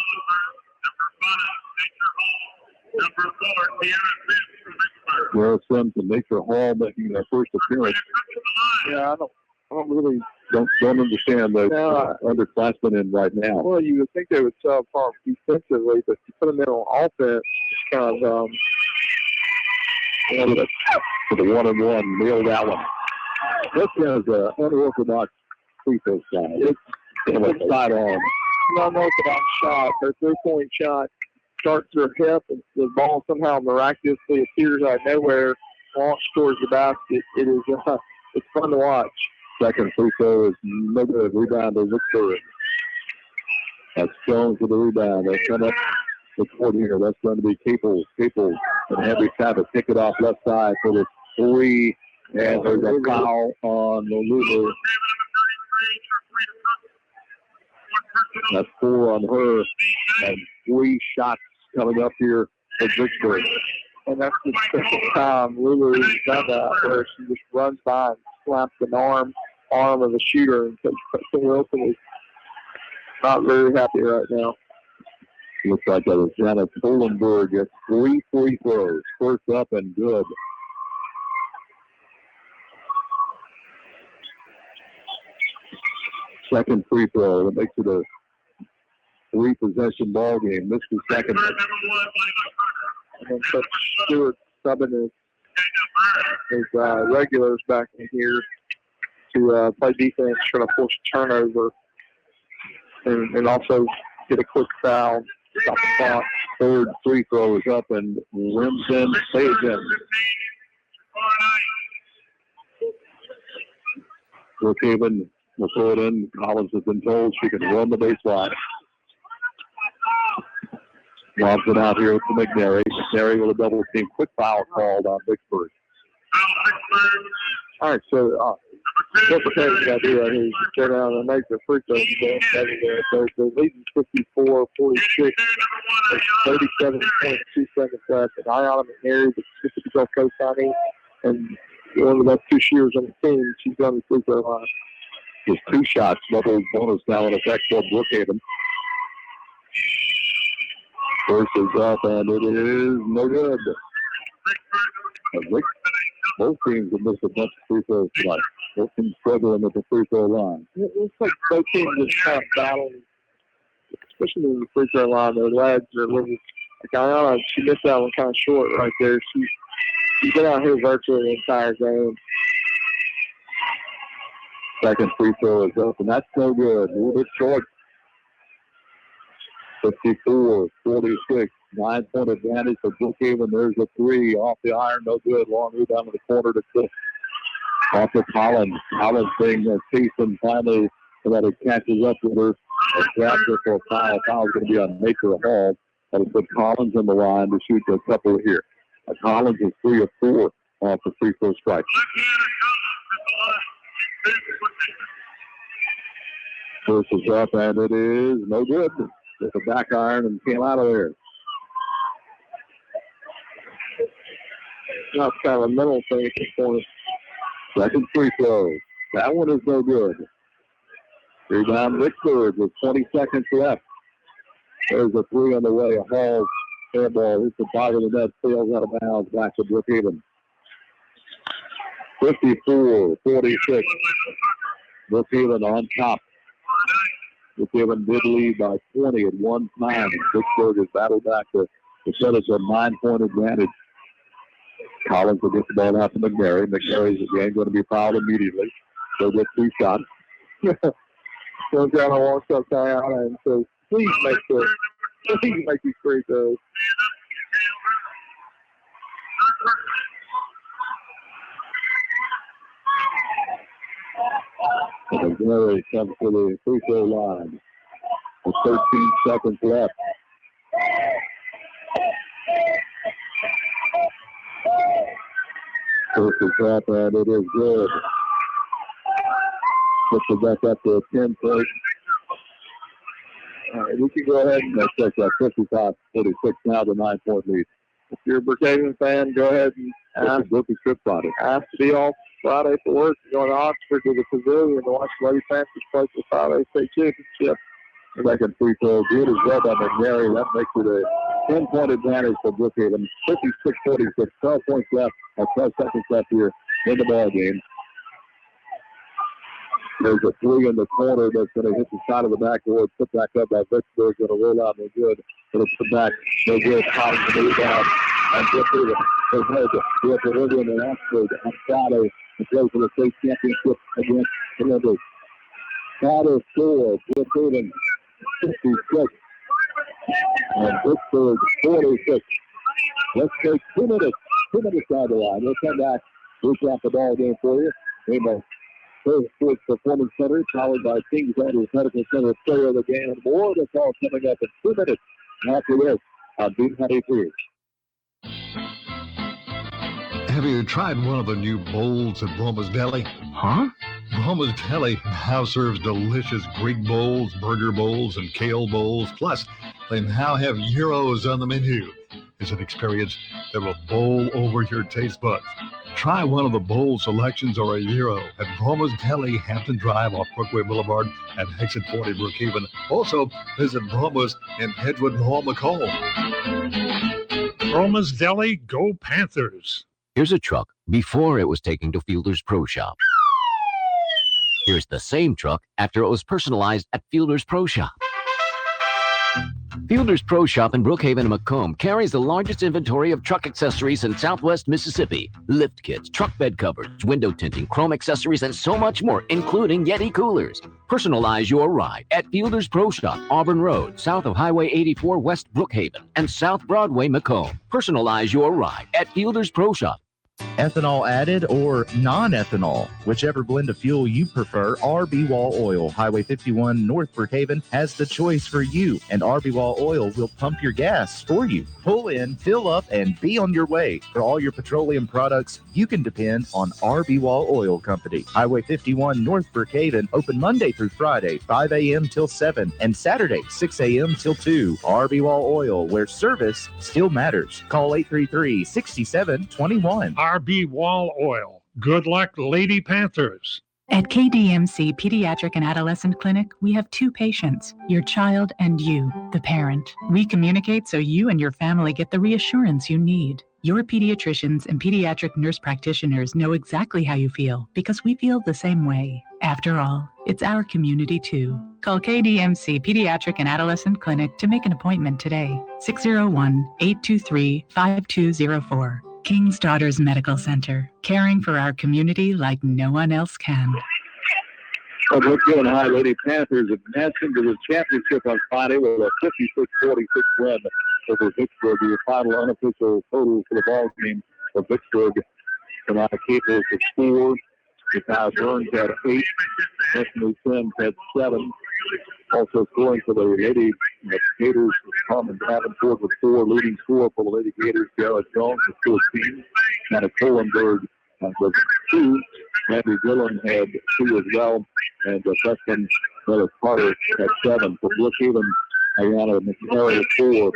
Well, Sims and Nature Hall making their first appearance. Yeah, I don't really don't understand the underclassmen in right now. Well, you would think they would sub apart defensively, but you put them in on offense, it's kind of for the 1-1, nailed that one. This is an unorthodox free throw shot. It's a sidearm. Unorthodox shot. Her 3-point shot starts her hip, and the ball somehow miraculously appears out of nowhere, launched towards the basket. It is it's fun to watch. Second free throw is no good. Rebound to Vicksburg. That's Jones with the rebound. They come up the court here. That's going to be Caples. Caples and Henry Savage pick it off left side for the 3. And there's a foul on Lulu. That's 4 on her. And 3 shots coming up here at Vicksburg. And that's the second time Lulu has done that, where she just runs by and slaps an arm of a shooter. And Coach Preston Wilson is not very happy right now. Looks like that was Janet Polenberg gets 3 free throws. First up and good. Second free throw. That makes it a 3-possession ball game. Missed the second. And Coach Stewart subbing his regulars back in here to play defense, trying to force a turnover, and also get a quick foul, stop the clock. Third free throw is up and rims in, saves in. Brookhaven will throw it in. Collins has been told she can run the baseline. Lobs it out here to McNary. McNary with a double team. Quick foul called on Vicksburg. All right, so what Brookhaven's got to do right here is turn around and make the free throws. So they're leading 54-46. There's 37.2 seconds left. And Ayana McNary, the Mississippi Gulf Coast signee, and one of the best two shooters on the team, she's on the free throw line. Just 2 shots, double bonus now in effect for Brookhaven. First is up, and it is no good. Both teams have missed a bunch of free throws tonight. Both teams struggling at the free throw line. It looks like both teams just kind of battling, especially in the free throw line. Their legs are a little, like Ayana, she missed that one kind of short right there. She's been out here virtually the entire game. Second free throw is up, and that's no good. A little bit short. 54-46. 9-point advantage for Brookhaven. There's a 3 off the iron. No good. Long rebound to the corner to Cook. Off to Collins. Collins being chased and finally somebody catches up with her and grabs her for a foul. Foul is going to be on Maker Hall. That'll put Collins on the line to shoot a couple here. Collins is 3 of 4 off the free throw strike. First is up, and it is no good. With the back iron and came out of there. That's kind of a mental thing at this point. Second free throw. That one is no good. Rebound Vicksburg with 20 seconds left. There's a 3 on the way. A Hall air ball hits the bottom of the net, sails out of bounds back to Brookhaven. 54-46. Brookhaven on top. Brookhaven did lead by 20 at one time. Vicksburg has battled back to set us a 9-point advantage. Collins will get the ball out to McNary. McNary's again going to be fouled immediately. They'll get 2 shots. Goes down and walks up Ayana and says, please make these free throws. McNary comes to the free throw line with 13 seconds left. First is up, and it is good. Puts it back up to a 10-point. All right, we can go ahead and take that 55-46 now, the 9-point lead. If you're a Brookhaven fan, go ahead and ask to be off Friday for work. Going to Oxford to the Pavilion to watch Lady Panthers play for Friday State Championship. Second free throw, good as well by McNary. That makes it a 10-point advantage for Brookhaven. 56-46, 12 points left, 12 seconds left here in the ball game. There's a 3 in the corner that's going to hit the side of the backboard. Put back up by Vicksburg. Going to roll out no good. Going to put back no good. Collins to move out. And Brookhaven has had the Pavilion in Oxford on Friday to play for the state championship against Columbus. Friday score, Brookhaven 56. And Vicksburg 46. Let's take 2 minutes. 2 minutes down the line. We'll come back. We'll drop the ball game for you. Amen. First Sports Performance Center, powered by Kings Andrews Medical Center, player of the game, and more. That's all coming up in 2 minutes after this on B92. Have you tried one of the new bowls at Broma's Deli? Huh? Broma's Deli now serves delicious Greek bowls, burger bowls, and kale bowls. Plus, they now have gyros on the menu. It's an experience that will bowl over your taste buds. Try one of the bowl selections or a gyro at Broma's Deli, Hampton Drive off Brookway Boulevard and Exit 40 Brookhaven. Also, visit Broma's in Edgewood Hall, Macomb. Broma's Deli, go Panthers. Here's a truck before it was taken to Fielder's Pro Shop. Here's the same truck after it was personalized at Fielder's Pro Shop. Fielder's Pro Shop in Brookhaven and Macomb carries the largest inventory of truck accessories in Southwest Mississippi. Lift kits, truck bed covers, window tinting, chrome accessories, and so much more, including Yeti coolers. Personalize your ride at Fielder's Pro Shop, Auburn Road, south of Highway 84, West Brookhaven, and South Broadway, Macomb. Personalize your ride at Fielder's Pro Shop. ethanol added or non-ethanol, whichever blend of fuel you prefer. RB Wall Oil, Highway 51 North Brookhaven, has the choice for you, and RB Wall Oil will pump your gas for you. Pull in, fill up, and be on your way. For all your petroleum products, you can depend on RB Wall Oil Company. Highway 51 North Brookhaven, open Monday through Friday, 5 a.m. till 7, and Saturday, 6 a.m. till 2. RB Wall Oil, where service still matters. Call 833-6721. RB Wall Oil. Good luck, Lady Panthers. At KDMC Pediatric and Adolescent Clinic, we have two patients, your child and you, the parent. We communicate so you and your family get the reassurance you need. Your pediatricians and pediatric nurse practitioners know exactly how you feel because we feel the same way. After all, it's our community too. Call KDMC Pediatric and Adolescent Clinic to make an appointment today. 601-823-5204. King's Daughters Medical Center, caring for our community like no one else can. Brookhaven High Lady Panthers advanced into the championship on Friday with a 56-46 win over Vicksburg. The final unofficial total for the ball game for Vicksburg. Kamada Capers with 4. Kyle Burns had 8. Anthony Sims had 7. Also scoring for the Lady Gators, Carmen Davenport with 4. Leading scorer for the Lady Gators, Garrett Jones with 14. And Kohlenberg was 2. Andrew Dillon had 2 as well. And the freshman, Miller Carter, had 7. For Brookhaven, Ayana McNary with 4.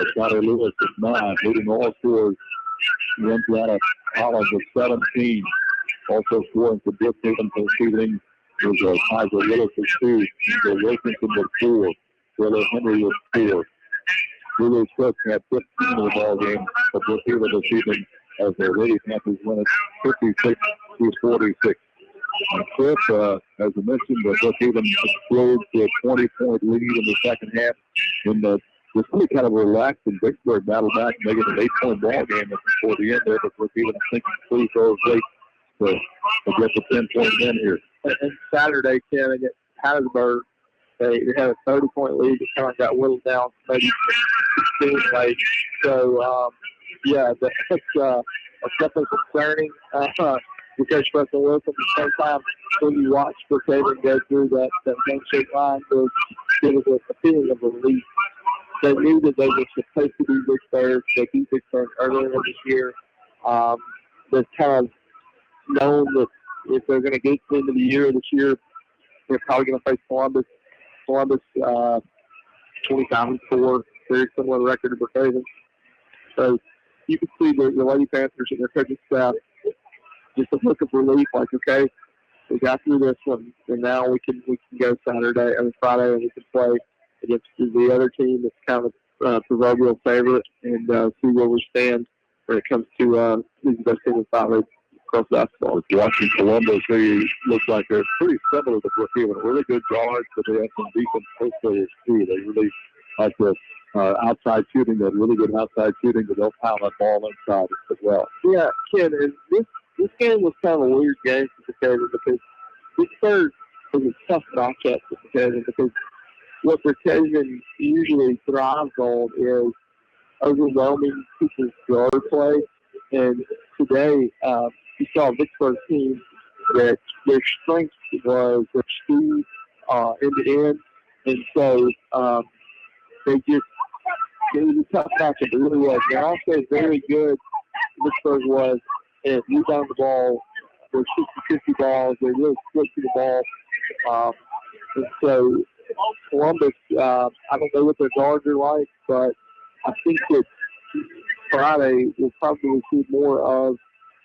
Scotty Lewis with 9. Leading all scorers, Renziana Collins with 17. Also scoring for Brookhaven for this evening was Kaiser Willis with 2. Bill Wilkinson with 4. Willa Henry with 4. Lulu Cook had 15 in the ball game for Brookhaven this evening as the Lady Panthers win it 56-46. And Chris, as I mentioned, Brookhaven exploded to a 20-point lead in the second half. And was really kind of relaxed, and Vicksburg battled back and making an 8-point ball game before the end there. But Brookhaven, I think, pretty throws late to get the 10-point win here. And Saturday, Ken, against Hattiesburg, they had a 30-point lead that kind of got whittled down to maybe 16 late. So, that's definitely concerning. Because Preston Wilson, at the same time, when you watch Brookhaven go through that handshake line, there was a feeling of relief. They knew that they were supposed to be Vicksburg. They beat Vicksburg earlier this year. They've kind of known that if they're going to get to the end of the year this year, they're probably going to face Columbus. 25-4, very similar record to Brookhaven. So you can see the Lady Panthers and their coaching staff just a look of relief, like, okay, we got through this one, and now we can go Friday, and we can play against the other team that's kind of proverbial favorite and see where we stand when it comes to these best teams in 5A across basketball. Watching Columbus, they look like they're pretty similar to Brookhaven. Really good guards, but they have some decent post players too. They really like the outside shooting, that really good outside shooting, but they'll pound that ball inside as well. Yeah, Ken, and this game was kind of a weird game for Brookhaven because Vicksburg was a tough matchup for Brookhaven because what Brookhaven usually thrives on is overwhelming people's guard play. And today, you saw a Vicksburg team that their strength was their speed end to end. And so it was a tough matchup. It really was. They're also very good, Vicksburg was, at rebound the ball. They're 50-50 balls. They really split to the ball. And so Columbus, I don't know what their guards are like, but I think that Friday will probably see more of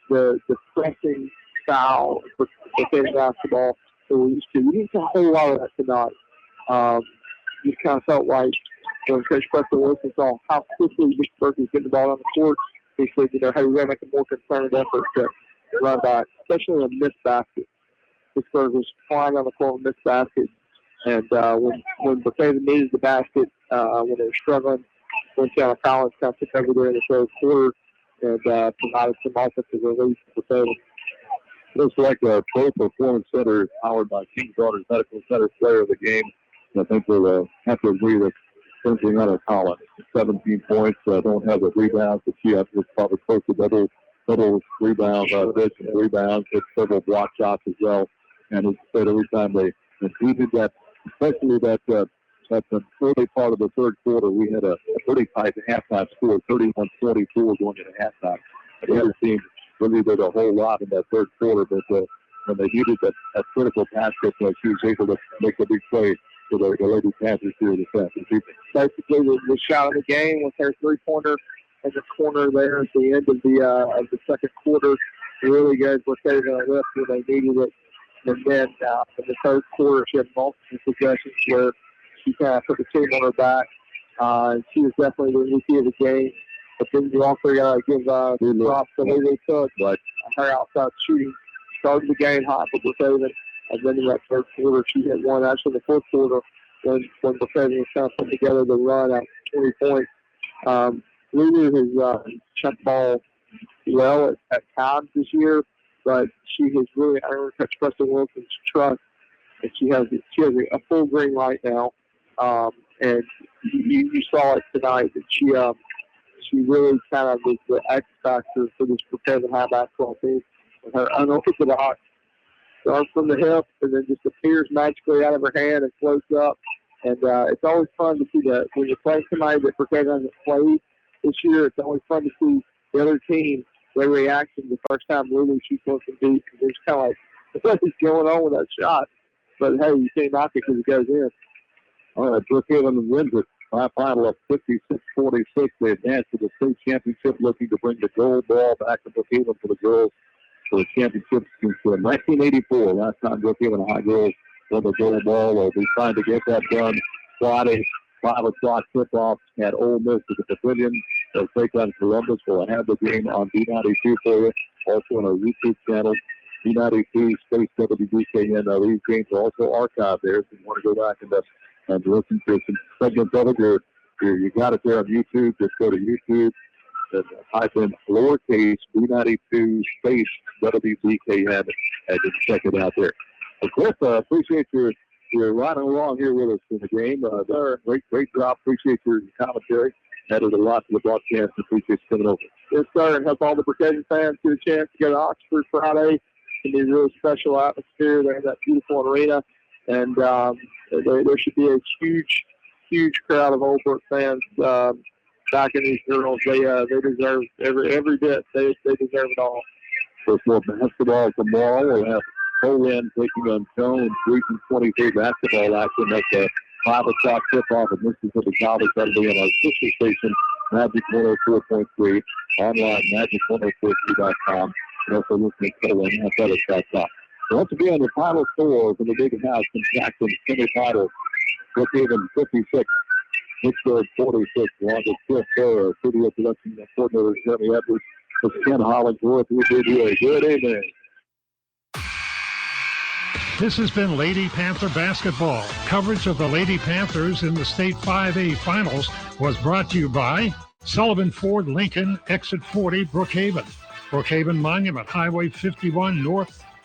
the pressing style for basketball that we're used to. We didn't see a whole lot of that tonight. Just kind of felt like when Coach Preston Wilson saw how quickly Vicksburg was getting the ball on the court, he said, hey, we're going to make a more concerted effort to run back, especially a missed basket. Vicksburg was flying on the court with missed basket. And when Brookhaven needed the basket, when they were struggling, Luciano Collins kind of took over there in the third quarter and provided some offensive relief for Brookhaven. Looks like the Pro Performance Center, powered by King's Daughters Medical Center, player of the game. And I think we'll have to agree with Luciano Collins. 17 points, don't have the rebounds, but she was probably close to double total rebounds, rebounds, hit several block shots as well. And as I said, every time they needed that, especially that the early part of the third quarter, we had a pretty tight halftime score, 31-24 going into halftime. The other team really did a whole lot in that third quarter, but when they needed that critical basket, she was able to make a big play for the Lady Panthers here this afternoon. Basically, the shot of the game with her three-pointer in the corner there at the end of the second quarter. Really guys were taking a lift when they needed it. And then in the third quarter, she had multiple possessions where she kind of put the team on her back. And she was definitely the MVP of the game. But then you also got to give props to who they took. But her outside shooting started the game hot for Brookhaven. And then in that third quarter, she hit one. Actually, in the fourth quarter, when Brookhaven was kind of putting together the run at 20 points. Lulu has shot the ball well at times this year, but she has really earned Coach Preston Wilson's trust, and she has a full green light now. And you saw it tonight that she really kind of was the X factor for this Brookhaven high basketball team. With her unorthodox starts from the hip and then just appears magically out of her hand and floats up. And it's always fun to see that when you play somebody that Brookhaven hasn't played this year. It's always fun to see the other team, their reaction the first time Lulu shoots something deep. Because it's kind of like, what is going on with that shot? But hey, you can't knock it because it goes in. All right, Brookhaven wins it by a final of 56-46. They advance to the state championship, looking to bring the gold ball back to Brookhaven for the girls for the championship since 1984. Last time Brookhaven High girls won the gold ball. They'll be trying to get that done Friday. 5 o'clock tip-off at Ole Miss at the Pavilion. They'll take on Columbus. We'll have the game on B92 for you. Also on our YouTube channel, B92 Space WBKN. These games are also archived there. If you want to go back and listen to some segments of it, you got it there on YouTube. Just go to YouTube and type in lowercase B92 Space WBKN and just check it out there. Of course, appreciate you're riding along here with us in the game. Great job. Appreciate your commentary. Added a lot to the broadcast. Appreciate you coming over. Yes, sir, and hope all the Brookhaven fans get a chance to go to Oxford Friday. It's going to be a really special atmosphere there in that beautiful arena. And there should be a huge crowd of Old Brook fans backing these girls. They deserve every bit. They deserve it all. So for basketball tomorrow, we'll have Poland taking on Jones, Region 23 basketball action. That's a 5 o'clock tip-off at Mississippi College. That'll be on our sister station, Magic 104.3, online, magic1043.com, and also listening to Poland Athletics.com. So once again, the final score for the big house in Jackson semifinal, Brookhaven 56, Vicksburg 46. Along with Chris Burr, studio production coordinator Jeremy Edwards, with Ken Hollingsworth. We did you a good evening. This has been Lady Panther basketball. Coverage of the Lady Panthers in the state 5A finals was brought to you by Sullivan Ford Lincoln, exit 40, Brookhaven. Brookhaven Monument, Highway 51 North,